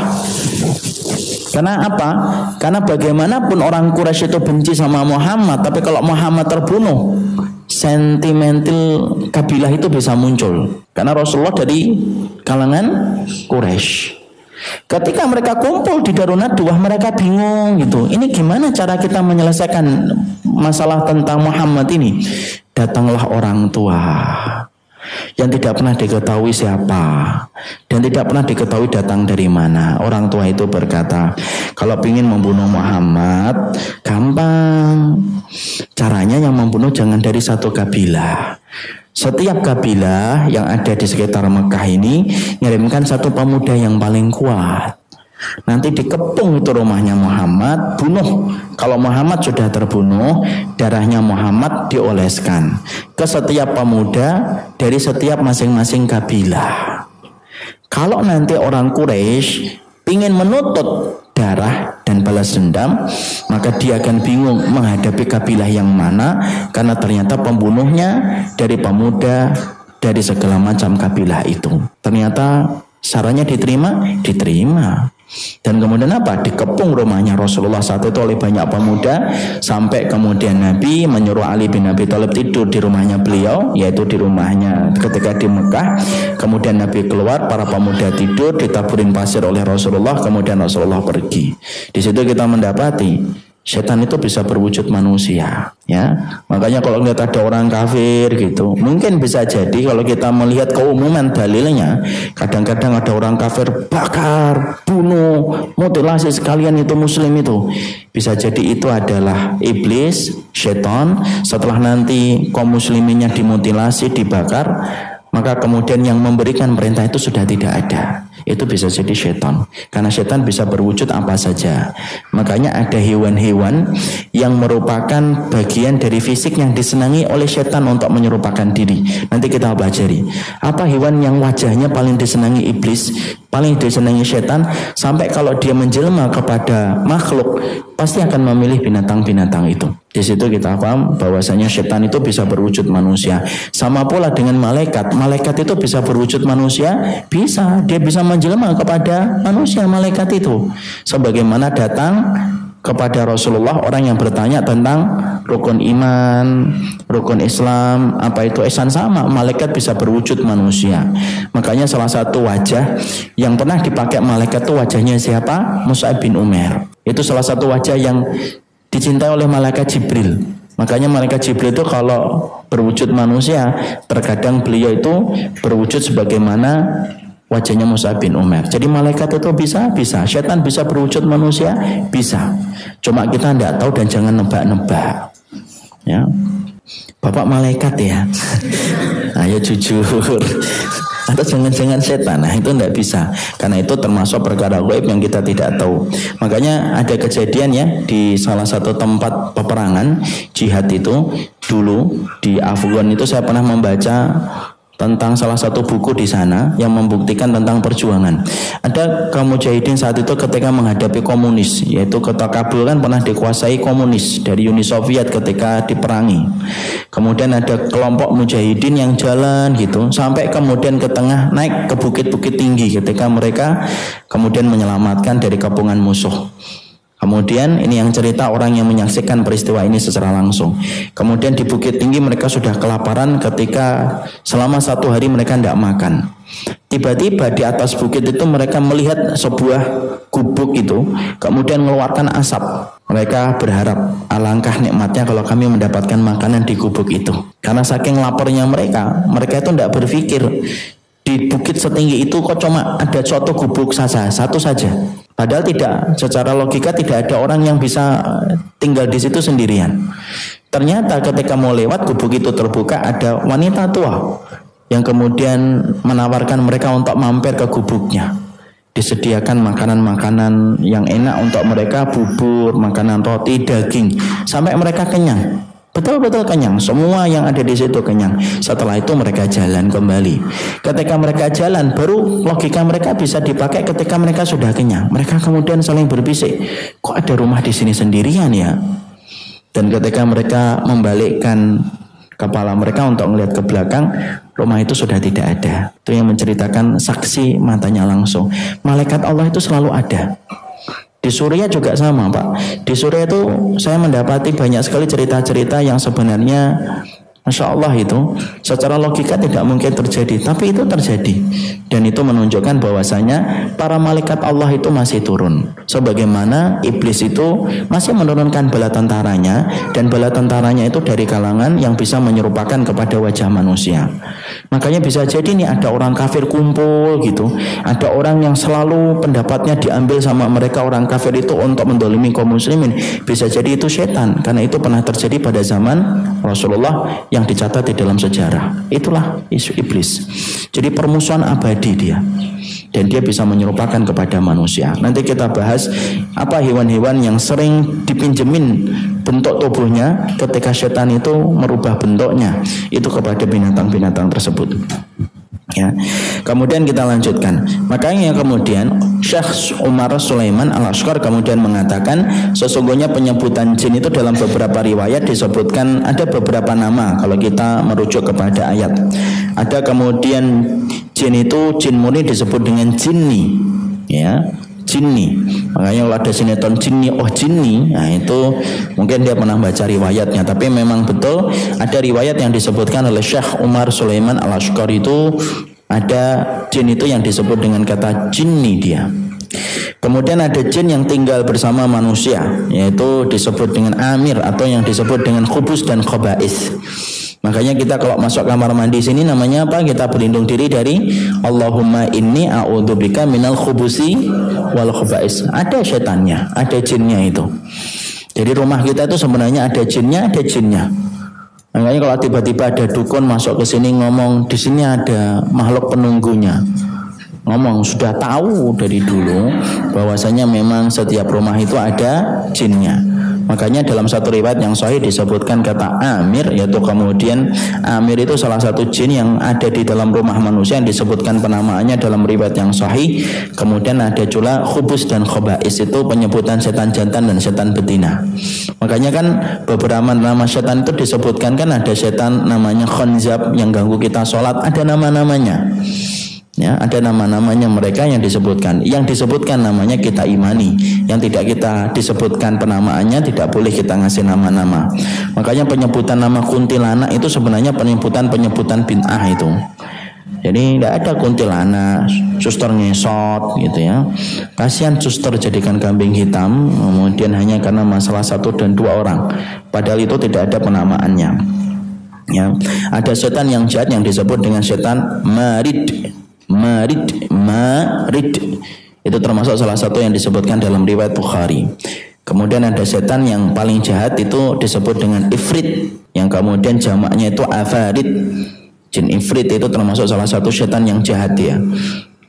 Karena apa? Karena bagaimanapun orang Quraisy itu benci sama Muhammad, tapi kalau Muhammad terbunuh, sentimental kabilah itu bisa muncul. Karena Rasulullah dari kalangan Quraisy. Ketika mereka kumpul di Darun Nadwah, mereka bingung gitu. Ini gimana cara kita menyelesaikan masalah tentang Muhammad ini? Datanglah orang tua yang tidak pernah diketahui siapa dan tidak pernah diketahui datang dari mana. Orang tua itu berkata, kalau ingin membunuh Muhammad gampang, caranya yang membunuh jangan dari satu kabilah. Setiap kabilah yang ada di sekitar Mekah ini ngirimkan satu pemuda yang paling kuat. Nanti dikepung itu rumahnya Muhammad, bunuh. Kalau Muhammad sudah terbunuh, darahnya Muhammad dioleskan ke setiap pemuda dari setiap masing-masing kabilah. Kalau nanti orang Quraisy ingin menuntut darah dan balas dendam, maka dia akan bingung menghadapi kabilah yang mana, karena ternyata pembunuhnya dari pemuda dari segala macam kabilah itu. Ternyata sarannya diterima. Dan kemudian apa? Dikepung rumahnya Rasulullah saat itu oleh banyak pemuda, sampai kemudian Nabi menyuruh Ali bin Abi Thalib tidur di rumahnya beliau, yaitu di rumahnya ketika di Mekah. Kemudian Nabi keluar, para pemuda tidur, ditaburin pasir oleh Rasulullah, kemudian Rasulullah pergi. Di situ kita mendapati setan itu bisa berwujud manusia, ya. Makanya kalau lihat ada orang kafir gitu, mungkin bisa jadi kalau kita melihat keumuman dalilnya, kadang-kadang ada orang kafir bakar, bunuh, mutilasi sekalian itu muslim itu. Bisa jadi itu adalah iblis, setan. Setelah nanti kaum musliminnya dimutilasi, dibakar, maka kemudian yang memberikan perintah itu sudah tidak ada. Itu bisa jadi setan, karena setan bisa berwujud apa saja. Makanya ada hewan-hewan yang merupakan bagian dari fisik yang disenangi oleh setan untuk menyerupakan diri. Nanti kita pelajari apa hewan yang wajahnya paling disenangi iblis, paling disenangi setan, sampai kalau dia menjelma kepada makhluk pasti akan memilih binatang-binatang itu. Di situ kita paham bahwasanya setan itu bisa berwujud manusia. Sama pula dengan malaikat. Malaikat itu bisa berwujud manusia, bisa. Dia bisa menjelma kepada manusia, malaikat itu. Sebagaimana datang kepada Rasulullah orang yang bertanya tentang rukun iman, rukun Islam, apa itu ihsan, sama. Malaikat bisa berwujud manusia. Makanya salah satu wajah yang pernah dipakai malaikat itu wajahnya siapa? Mus'ab bin Umair. Itu salah satu wajah yang dicintai oleh malaikat Jibril. Makanya malaikat Jibril itu kalau berwujud manusia, terkadang beliau itu berwujud sebagaimana wajahnya Mus'ab bin Umair. Jadi malaikat itu bisa, setan bisa berwujud manusia, bisa. Cuma kita tidak tahu dan jangan nebak-nebak. Ya, Bapak malaikat ya. Ayo jujur. Atau jangan-jangan setan. Nah itu tidak bisa, karena itu termasuk perkara gaib yang kita tidak tahu. Makanya ada kejadian ya di salah satu tempat peperangan jihad itu dulu di Afghan itu, saya pernah membaca tentang salah satu buku di sana yang membuktikan tentang perjuangan. Ada kaum mujahidin saat itu ketika menghadapi komunis, yaitu kota Kabul kan pernah dikuasai komunis dari Uni Soviet ketika diperangi. Kemudian ada kelompok mujahidin yang jalan gitu sampai kemudian ke tengah, naik ke bukit-bukit tinggi ketika mereka kemudian menyelamatkan dari kepungan musuh. Kemudian ini yang cerita orang yang menyaksikan peristiwa ini secara langsung. Kemudian di bukit tinggi mereka sudah kelaparan ketika selama 1 hari mereka tidak makan. Tiba-tiba di atas bukit itu mereka melihat sebuah gubuk itu, kemudian mengeluarkan asap. Mereka berharap alangkah nikmatnya kalau kami mendapatkan makanan di gubuk itu. Karena saking laparnya mereka itu tidak berpikir di di bukit setinggi itu kok cuma ada suatu gubuk saja, satu saja. Padahal tidak, secara logika tidak ada orang yang bisa tinggal di situ sendirian. Ternyata ketika mau lewat gubuk itu terbuka, ada wanita tua yang kemudian menawarkan mereka untuk mampir ke gubuknya. Disediakan makanan-makanan yang enak untuk mereka, bubur, makanan roti, daging, sampai mereka kenyang. Betul-betul kenyang, semua yang ada di situ kenyang. Setelah itu mereka jalan kembali. Ketika mereka jalan, baru logika mereka bisa dipakai ketika mereka sudah kenyang. Mereka kemudian saling berbisik, kok ada rumah di sini sendirian ya? Dan ketika mereka membalikkan kepala mereka untuk melihat ke belakang, rumah itu sudah tidak ada. Itu yang menceritakan saksi matanya langsung. Malaikat Allah itu selalu ada. Di Suriah juga sama, Pak. Di Suriah itu saya mendapati banyak sekali cerita-cerita yang sebenarnya Masya Allah itu secara logika tidak mungkin terjadi, tapi itu terjadi. Dan itu menunjukkan bahwasanya para malaikat Allah itu masih turun. Sebagaimana iblis itu masih menurunkan bala tentaranya, dan bala tentaranya itu dari kalangan yang bisa menyerupakan kepada wajah manusia. Makanya bisa jadi nih ada orang kafir kumpul gitu, ada orang yang selalu pendapatnya diambil sama mereka orang kafir itu untuk mendolimi kaum muslimin. Bisa jadi itu setan, karena itu pernah terjadi pada zaman Rasulullah yang dicatat di dalam sejarah. Itulah isu iblis. Jadi permusuhan abadi dia, dan dia bisa menyerupakan kepada manusia. Nanti kita bahas apa hewan-hewan yang sering dipinjemin bentuk tubuhnya ketika setan itu merubah bentuknya itu kepada binatang-binatang tersebut. Ya. Kemudian kita lanjutkan. Makanya kemudian Syekh Umar Sulaiman Al-Ashqar kemudian mengatakan sesungguhnya penyebutan jin itu dalam beberapa riwayat disebutkan ada beberapa nama kalau kita merujuk kepada ayat. Ada kemudian jin itu jin murni disebut dengan jinni, ya, jinni. Makanya kalau ada sinetron jinni, oh jinni, nah itu mungkin dia pernah baca riwayatnya. Tapi memang betul ada riwayat yang disebutkan oleh Syekh Umar Sulaiman Al-Ashqar itu ada jin itu yang disebut dengan kata jinni dia. Kemudian ada jin yang tinggal bersama manusia, yaitu disebut dengan amir atau yang disebut dengan khubus dan khaba'is. Makanya kita kalau masuk kamar mandi sini namanya apa? Kita berlindung diri dari Allahumma inni a'udzubika minal khubusi wal khaba'is. Ada setannya, ada jinnya itu. Jadi rumah kita itu sebenarnya ada jinnya, ada jinnya. Makanya kalau tiba-tiba ada dukun masuk ke sini ngomong di sini ada makhluk penunggunya. Ngomong sudah tahu dari dulu bahwasanya memang setiap rumah itu ada jinnya. Makanya dalam satu riwayat yang sahih disebutkan kata amir, yaitu kemudian amir itu salah satu jin yang ada di dalam rumah manusia yang disebutkan penamaannya dalam riwayat yang sahih. Kemudian ada juga khubus dan khaba'is, itu penyebutan setan jantan dan setan betina. Makanya kan beberapa nama setan itu disebutkan, kan ada setan namanya khanzab yang ganggu kita sholat, ada nama-namanya. Ya, ada nama-namanya mereka yang disebutkan. Yang disebutkan namanya kita imani. Yang tidak kita disebutkan penamaannya tidak boleh kita ngasih nama-nama. Makanya penyebutan nama kuntilanak itu sebenarnya penyebutan bid'ah itu. Jadi tidak ada kuntilanak, suster ngesot gitu ya. Kasihan suster jadikan kambing hitam, kemudian hanya karena masalah 1 dan 2 orang. Padahal itu tidak ada penamaannya. Ya, ada setan yang jahat yang disebut dengan setan marid. Marid itu termasuk salah satu yang disebutkan dalam riwayat Bukhari. Kemudian ada setan yang paling jahat itu disebut dengan ifrit, yang kemudian jamaknya itu afarid. Jin ifrit itu termasuk salah satu setan yang jahat dia.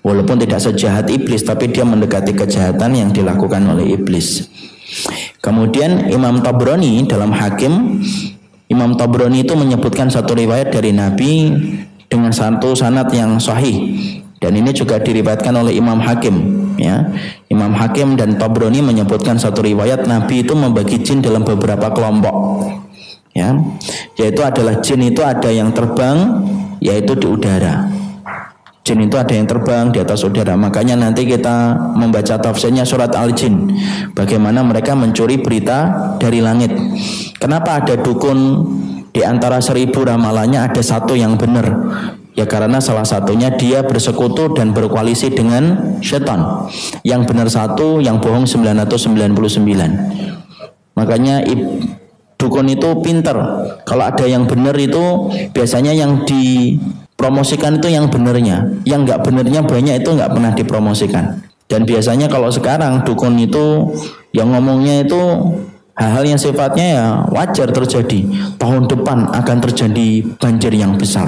Walaupun tidak sejahat iblis, tapi dia mendekati kejahatan yang dilakukan oleh iblis. Kemudian Imam Tabrani dalam Hakim, Imam Tabrani itu menyebutkan satu riwayat dari Nabi dengan satu sanad yang sahih, dan ini juga diriwayatkan oleh Imam Hakim, ya. Imam Hakim dan Tabrani menyebutkan satu riwayat Nabi itu membagi jin dalam beberapa kelompok, ya, yaitu adalah jin itu ada yang terbang, yaitu di udara. Jin itu ada yang terbang di atas udara. Makanya nanti kita membaca tafsirnya surat Al-Jin, bagaimana mereka mencuri berita dari langit. Kenapa ada dukun di antara 1000 ramalannya ada satu yang benar? Ya karena salah satunya dia bersekutu dan berkoalisi dengan setan. Yang benar 1, yang bohong 999. Makanya dukun itu pinter. Kalau ada yang benar itu biasanya yang Promosikan itu yang benernya, yang nggak benernya banyak itu nggak pernah dipromosikan. Dan biasanya kalau sekarang dukun itu yang ngomongnya itu hal-hal yang sifatnya ya wajar terjadi. Tahun depan akan terjadi banjir yang besar,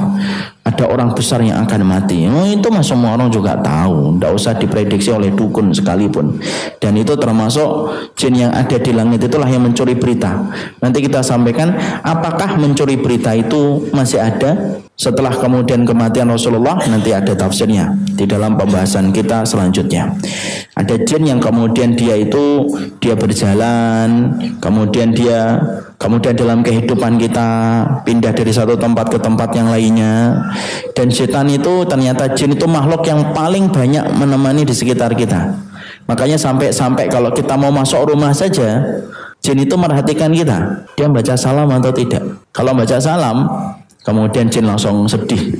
ada orang besar yang akan mati. Itu mah semua orang juga tahu, tidak usah diprediksi oleh dukun sekalipun. Dan itu termasuk jin yang ada di langit itulah yang mencuri berita. Nanti kita sampaikan apakah mencuri berita itu masih ada setelah kemudian kematian Rasulullah. Nanti ada tafsirnya di dalam pembahasan kita selanjutnya. Ada jin yang kemudian dia berjalan, kemudian dalam kehidupan kita pindah dari satu tempat ke tempat yang lainnya. Dan setan itu ternyata jin itu makhluk yang paling banyak menemani di sekitar kita. Makanya sampai kalau kita mau masuk rumah saja, jin itu merhatikan kita, dia baca salam atau tidak. Kalau baca salam, kemudian jin langsung sedih,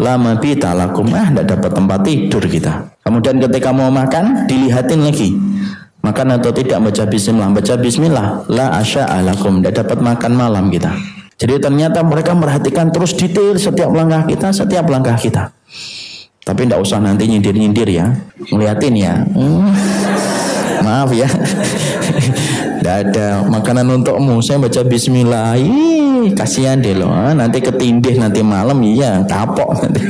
lama bita lakum, tidak dapat tempat tidur kita. Kemudian ketika mau makan, dilihatin lagi, makan atau tidak, baca bismillah, la asya'a lakum, tidak dapat makan malam kita. Jadi ternyata mereka merhatikan terus detail setiap langkah kita. Tapi tidak usah nanti nyindir ya, ngeliatin ya. Maaf ya, tidak ada makanan untukmu, saya baca bismillah. Kasihan deh loh, nanti ketindih nanti malam, iya kapok nanti.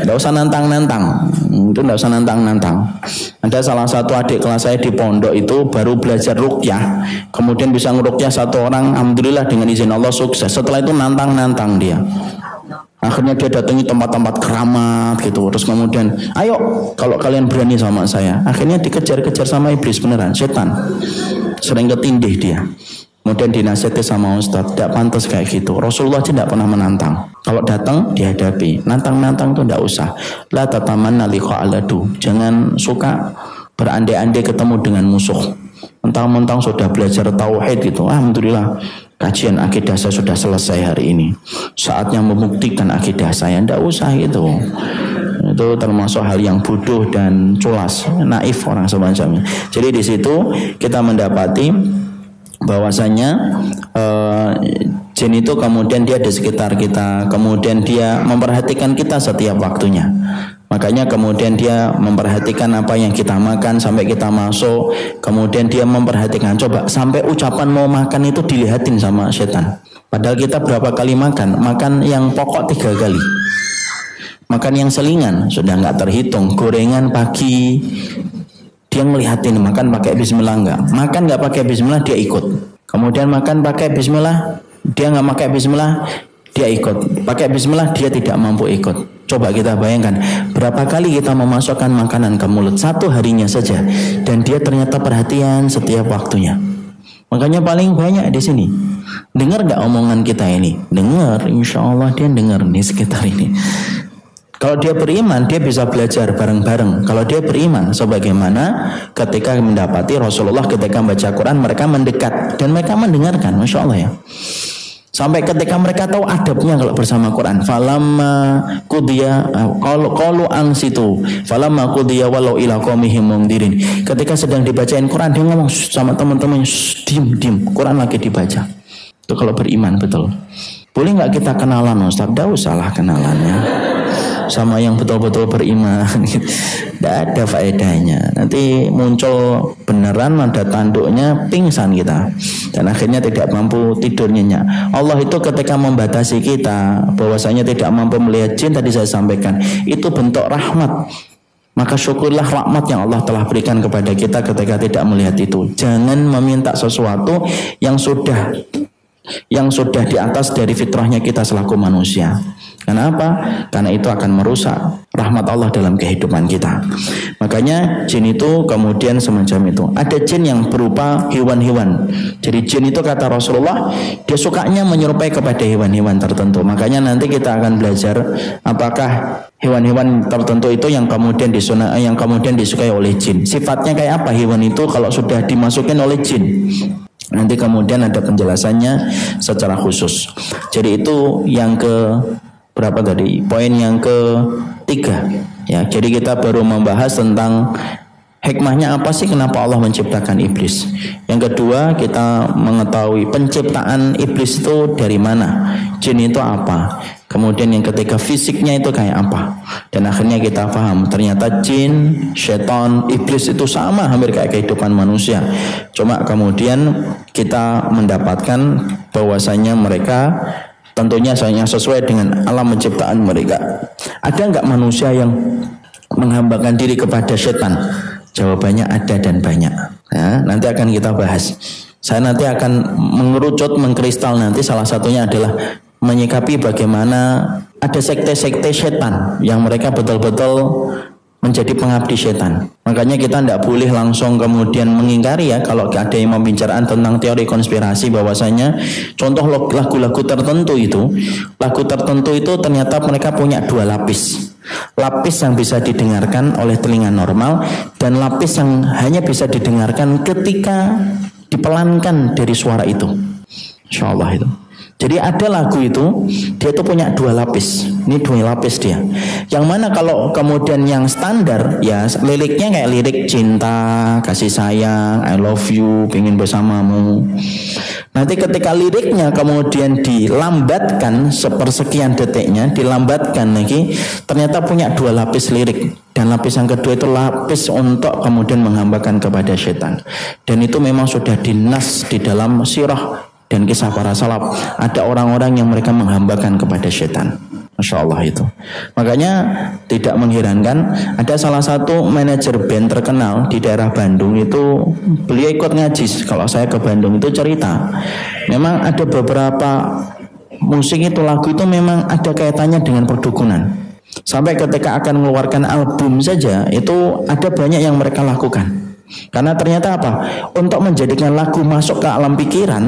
Tidak usah nantang-nantang, itu tidak usah nantang-nantang. Ada salah satu adik kelas saya di pondok itu baru belajar ruqyah, kemudian bisa ngeruqyah satu orang, alhamdulillah dengan izin Allah sukses. Setelah itu nantang-nantang dia. Akhirnya dia datangi tempat-tempat keramat gitu. Terus kemudian, ayo kalau kalian berani sama saya. Akhirnya dikejar-kejar sama iblis beneran, setan. Sering ketindih dia. Kemudian dinasihati sama Ustadz, tidak pantas kayak gitu. Rasulullah tidak pernah menantang. Kalau datang dihadapi. Nantang-nantang itu tidak usah. La tatamanna liqa'al adu. Jangan suka berandai-andai ketemu dengan musuh. Mentang-mentang sudah belajar tauhid gitu. Alhamdulillah, kajian akidah saya sudah selesai hari ini. Saatnya membuktikan akidah saya. Tidak usah gitu. Itu termasuk hal yang bodoh dan culas, naif orang semacamnya. Jadi di situ kita mendapati bahwasanya jin itu kemudian dia di sekitar kita, kemudian dia memperhatikan kita setiap waktunya. Makanya kemudian dia memperhatikan apa yang kita makan sampai kita masuk, kemudian dia memperhatikan, coba sampai ucapan mau makan itu dilihatin sama setan. Padahal kita berapa kali makan yang pokok 3 kali, makan yang selingan sudah nggak terhitung, gorengan pagi dia ngelihatin, makan pakai bismillah enggak, makan nggak pakai bismillah dia ikut, kemudian makan pakai bismillah dia nggak pakai bismillah dia ikut, pakai bismillah dia tidak mampu ikut. Coba kita bayangkan berapa kali kita memasukkan makanan ke mulut satu harinya saja, dan dia ternyata perhatian setiap waktunya. Makanya paling banyak di sini. Dengar nggak omongan kita ini? Dengar, insya Allah dia dengar nih sekitar ini. Kalau dia beriman, dia bisa belajar bareng-bareng. Kalau dia beriman, sebagaimana ketika mendapati Rasulullah ketika baca Quran, mereka mendekat dan mereka mendengarkan, masya Allah ya. Sampai ketika mereka tahu adabnya kalau bersama Quran. Falamma qudiya qalu ansitu falamma qudiya walau ila qaumihim mundirin. Ketika sedang dibacain Quran, dia ngomong sama teman-temannya, diam, Quran lagi dibaca. Itu kalau beriman betul. Boleh nggak kita kenalan Ustaz? Tidak usahlah kenalannya sama yang betul-betul beriman. Tidak ada faedahnya. Nanti muncul beneran ada tanduknya, pingsan kita, dan akhirnya tidak mampu tidur nyenyak. Allah itu ketika membatasi kita bahwasanya tidak mampu melihat jin, tadi saya sampaikan itu bentuk rahmat. Maka syukurlah rahmat yang Allah telah berikan kepada kita ketika tidak melihat itu. Jangan meminta sesuatu yang sudah di atas dari fitrahnya kita selaku manusia. Kenapa? Karena itu akan merusak rahmat Allah dalam kehidupan kita. Makanya jin itu kemudian semacam itu. Ada jin yang berupa hewan-hewan. Jadi jin itu kata Rasulullah, dia sukanya menyerupai kepada hewan-hewan tertentu. Makanya nanti kita akan belajar apakah hewan-hewan tertentu itu yang kemudian disukai oleh jin. Sifatnya kayak apa hewan itu kalau sudah dimasukin oleh jin. Nanti kemudian ada penjelasannya secara khusus. Jadi itu yang ke berapa tadi? Poin yang ketiga. Ya, jadi kita baru membahas tentang hikmahnya apa sih kenapa Allah menciptakan iblis. Yang kedua, kita mengetahui penciptaan iblis itu dari mana. Jin itu apa? Kemudian yang ketiga fisiknya itu kayak apa. Dan akhirnya kita paham ternyata jin, syaitan, iblis itu sama hampir kayak kehidupan manusia. Cuma kemudian kita mendapatkan bahwasanya mereka tentunya sesuai dengan alam penciptaan mereka. Ada enggak manusia yang menghambakan diri kepada syaitan? Jawabannya ada dan banyak. Ya, nanti akan kita bahas. Saya nanti akan mengerucut, mengkristal nanti salah satunya adalah menyikapi bagaimana ada sekte-sekte setan yang mereka betul-betul menjadi pengabdi setan. Makanya kita tidak boleh langsung kemudian mengingkari ya kalau ada yang membicarakan tentang teori konspirasi bahwasanya contoh lagu-lagu tertentu itu ternyata mereka punya dua lapis. Lapis yang bisa didengarkan oleh telinga normal dan lapis yang hanya bisa didengarkan ketika dipelankan dari suara itu. Insyaallah itu. Jadi ada lagu itu, dia itu punya dua lapis. Ini dua lapis dia. Yang mana kalau kemudian yang standar, ya liriknya kayak lirik cinta, kasih sayang, I love you, pengen bersamamu. Nanti ketika liriknya kemudian dilambatkan sepersekian detiknya, dilambatkan lagi, ternyata punya dua lapis lirik. Dan lapis yang kedua itu lapis untuk kemudian menghambakan kepada setan. Dan itu memang sudah dinas di dalam sirah dan kisah para salaf, ada orang-orang yang mereka menghambakan kepada setan. Masya Allah itu. Makanya tidak mengherankan ada salah satu manajer band terkenal di daerah Bandung itu, beliau ikut ngaji. Kalau saya ke Bandung itu cerita, memang ada beberapa musik itu, lagu itu memang ada kaitannya dengan perdukunan. Sampai ketika akan mengeluarkan album saja itu ada banyak yang mereka lakukan. Karena ternyata apa? Untuk menjadikan lagu masuk ke alam pikiran,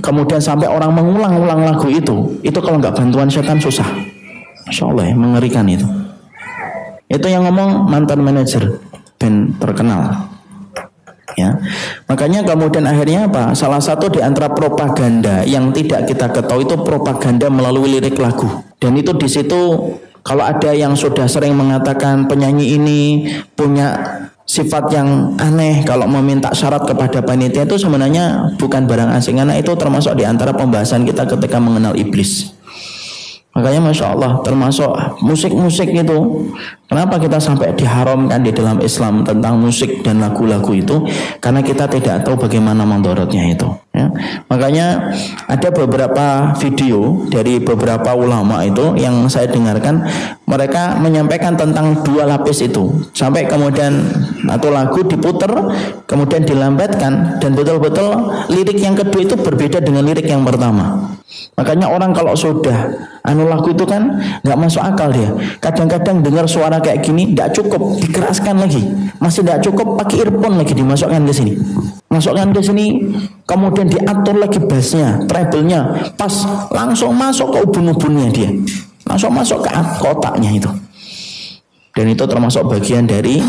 kemudian sampai orang mengulang-ulang lagu itu kalau nggak bantuan setan susah. Masya Allah ya, mengerikan itu. Itu yang ngomong mantan manajer band terkenal. Ya, makanya kemudian akhirnya apa? Salah satu di antara propaganda yang tidak kita ketahui itu propaganda melalui lirik lagu. Dan itu di situ kalau ada yang sudah sering mengatakan penyanyi ini punya sifat yang aneh, kalau meminta syarat kepada panitia itu sebenarnya bukan barang asing, karena itu termasuk di antara pembahasan kita ketika mengenal iblis. Makanya Masya Allah termasuk musik-musik itu, kenapa kita sampai diharamkan di dalam Islam tentang musik dan lagu-lagu itu? Karena kita tidak tahu bagaimana mandorotnya itu ya. Makanya ada beberapa video dari beberapa ulama itu yang saya dengarkan, mereka menyampaikan tentang dua lapis itu, sampai kemudian atau lagu diputer kemudian dilambatkan dan betul-betul lirik yang kedua itu berbeda dengan lirik yang pertama. Makanya orang kalau sudah lagu itu kan nggak masuk akal dia. Kadang-kadang dengar suara kayak gini nggak cukup, dikeraskan lagi. Masih nggak cukup, pakai earphone lagi dimasukkan ke sini. Masukkan ke sini, kemudian diatur lagi bassnya, treble-nya, pas langsung masuk ke ubun-ubunnya dia. Langsung masuk ke kotaknya itu. Dan itu termasuk bagian dari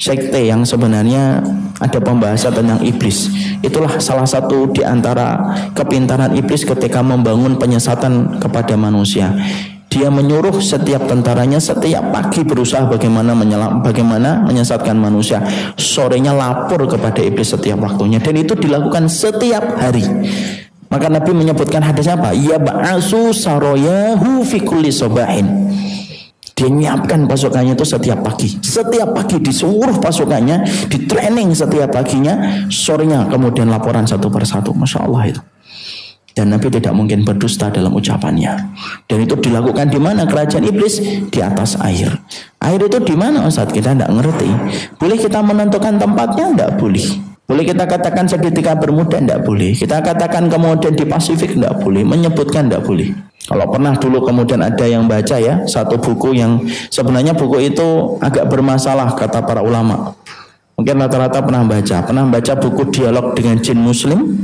sekte yang sebenarnya ada pembahasan tentang iblis. Itulah salah satu di antara kepintaran iblis ketika membangun penyesatan kepada manusia. Dia menyuruh setiap tentaranya setiap pagi berusaha bagaimana menyesatkan manusia. Sorenya lapor kepada iblis setiap waktunya, dan itu dilakukan setiap hari. Maka Nabi menyebutkan hadis apa? Ya ba'asu saroyahu fi kulli sobahin. Dia menyiapkan pasukannya itu setiap pagi. Setiap pagi di seluruh pasukannya, di training setiap paginya, sorenya kemudian laporan satu persatu. Masya Allah itu. Dan Nabi tidak mungkin berdusta dalam ucapannya. Dan itu dilakukan di mana kerajaan iblis? Di atas air. Air itu di mana Ustaz? Kita tidak ngerti. Boleh kita menentukan tempatnya? Tidak boleh. Boleh kita katakan segitiga Bermuda? Tidak boleh. Kita katakan kemudian di Pasifik? Tidak boleh. Menyebutkan tidak boleh. Kalau pernah dulu kemudian ada yang baca ya satu buku yang sebenarnya buku itu agak bermasalah kata para ulama. Mungkin rata-rata pernah baca buku Dialog dengan Jin Muslim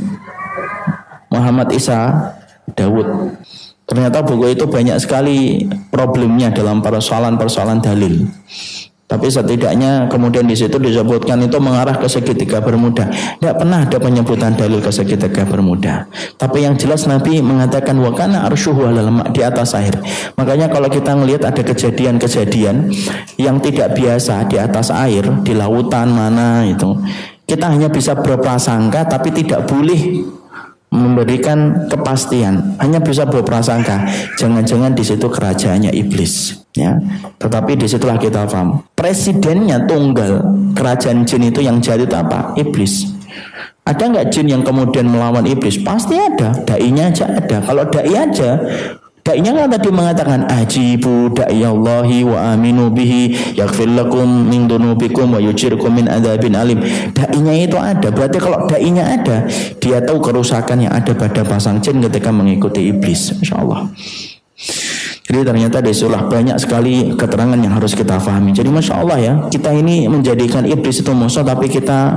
Muhammad Isa Dawud. Ternyata buku itu banyak sekali problemnya dalam persoalan-persoalan dalil. Tapi setidaknya kemudian di situ disebutkan itu mengarah ke segitiga Bermuda. Tidak pernah ada penyebutan dalil ke segitiga Bermuda. Tapi yang jelas Nabi mengatakan wa kana arsyuhu 'alal ma' di atas air. Makanya kalau kita melihat ada kejadian-kejadian yang tidak biasa di atas air, di lautan mana itu, kita hanya bisa berprasangka tapi tidak boleh memberikan kepastian, hanya bisa berprasangka, jangan-jangan di situ kerajaannya iblis, ya. Tetapi disitulah kita paham, presidennya tunggal kerajaan jin itu yang jahat itu apa? Iblis. Ada nggak jin yang kemudian melawan iblis? Pasti ada. Dai-nya aja ada. Kalau dai aja, dai-nya kan tadi mengatakan ajibu da'iyallahi wa aminu bihi yaghfir lakum min dunubikum wa yujirkum min adzabin alim. Dai-nya itu ada. Berarti kalau dai-nya ada, dia tahu kerusakan yang ada pada pasang jin ketika mengikuti iblis. Insyaallah. Jadi ternyata disitulah banyak sekali keterangan yang harus kita pahami. Jadi Masya Allah ya, kita ini menjadikan iblis itu musuh, tapi kita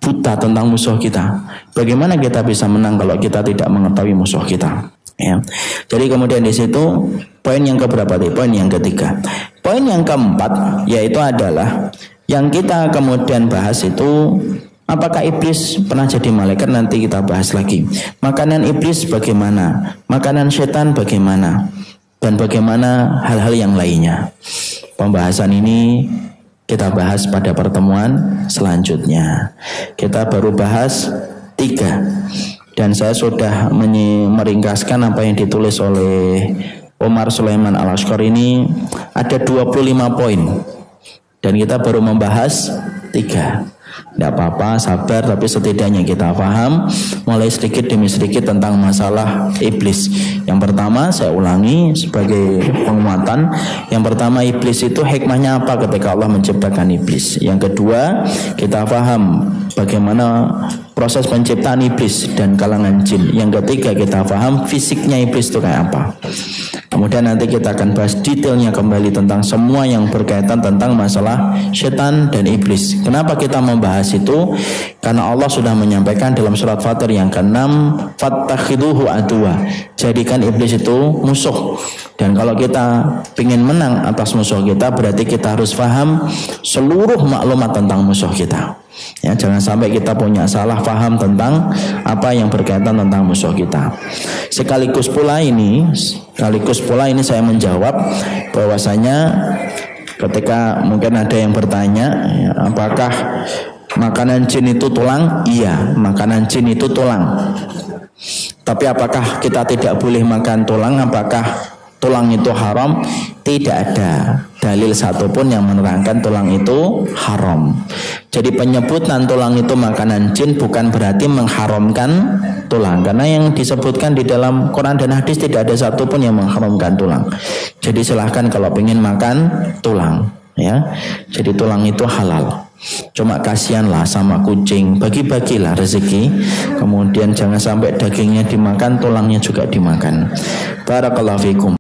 buta tentang musuh kita. Bagaimana kita bisa menang kalau kita tidak mengetahui musuh kita? Ya. Jadi kemudian di situ poin yang keberapa? Poin yang ketiga. Poin yang keempat yaitu adalah yang kita kemudian bahas itu, apakah iblis pernah jadi malaikat? Nanti kita bahas lagi. Makanan iblis bagaimana? Makanan setan bagaimana? Dan bagaimana hal-hal yang lainnya? Pembahasan ini kita bahas pada pertemuan selanjutnya. Kita baru bahas 3. Dan saya sudah meringkaskan apa yang ditulis oleh Omar Sulaiman Al-Ashqar ini ada 25 poin. Dan kita baru membahas 3. Tidak apa-apa, sabar, tapi setidaknya kita paham mulai sedikit demi sedikit tentang masalah iblis. Yang pertama, saya ulangi sebagai penguatan. Yang pertama, iblis itu hikmahnya apa ketika Allah menciptakan iblis. Yang kedua, kita paham bagaimana proses penciptaan iblis dan kalangan jin. Yang ketiga, kita paham fisiknya iblis itu kayak apa. Kemudian nanti kita akan bahas detailnya kembali tentang semua yang berkaitan tentang masalah setan dan iblis. Kenapa kita membahas itu? Karena Allah sudah menyampaikan dalam surat Fatir yang ke-6, fattakhiduhu aduwa. Jadikan iblis itu musuh. Dan kalau kita ingin menang atas musuh kita, berarti kita harus paham seluruh maklumat tentang musuh kita. Ya, jangan sampai kita punya salah paham tentang apa yang berkaitan tentang musuh kita. Sekaligus pula ini saya menjawab bahwasanya ketika mungkin ada yang bertanya, ya, apakah makanan jin itu tulang? Iya, makanan jin itu tulang. Tapi apakah kita tidak boleh makan tulang? Apakah tulang itu haram? Tidak ada dalil satupun yang menerangkan tulang itu haram. Jadi penyebutan tulang itu makanan jin bukan berarti mengharamkan tulang, karena yang disebutkan di dalam Quran dan hadis tidak ada satupun yang mengharamkan tulang. Jadi silahkan kalau ingin makan tulang, ya. Jadi tulang itu halal. Cuma kasihanlah sama kucing, bagi-bagilah rezeki. Kemudian jangan sampai dagingnya dimakan, tulangnya juga dimakan. Barakallahu fikum.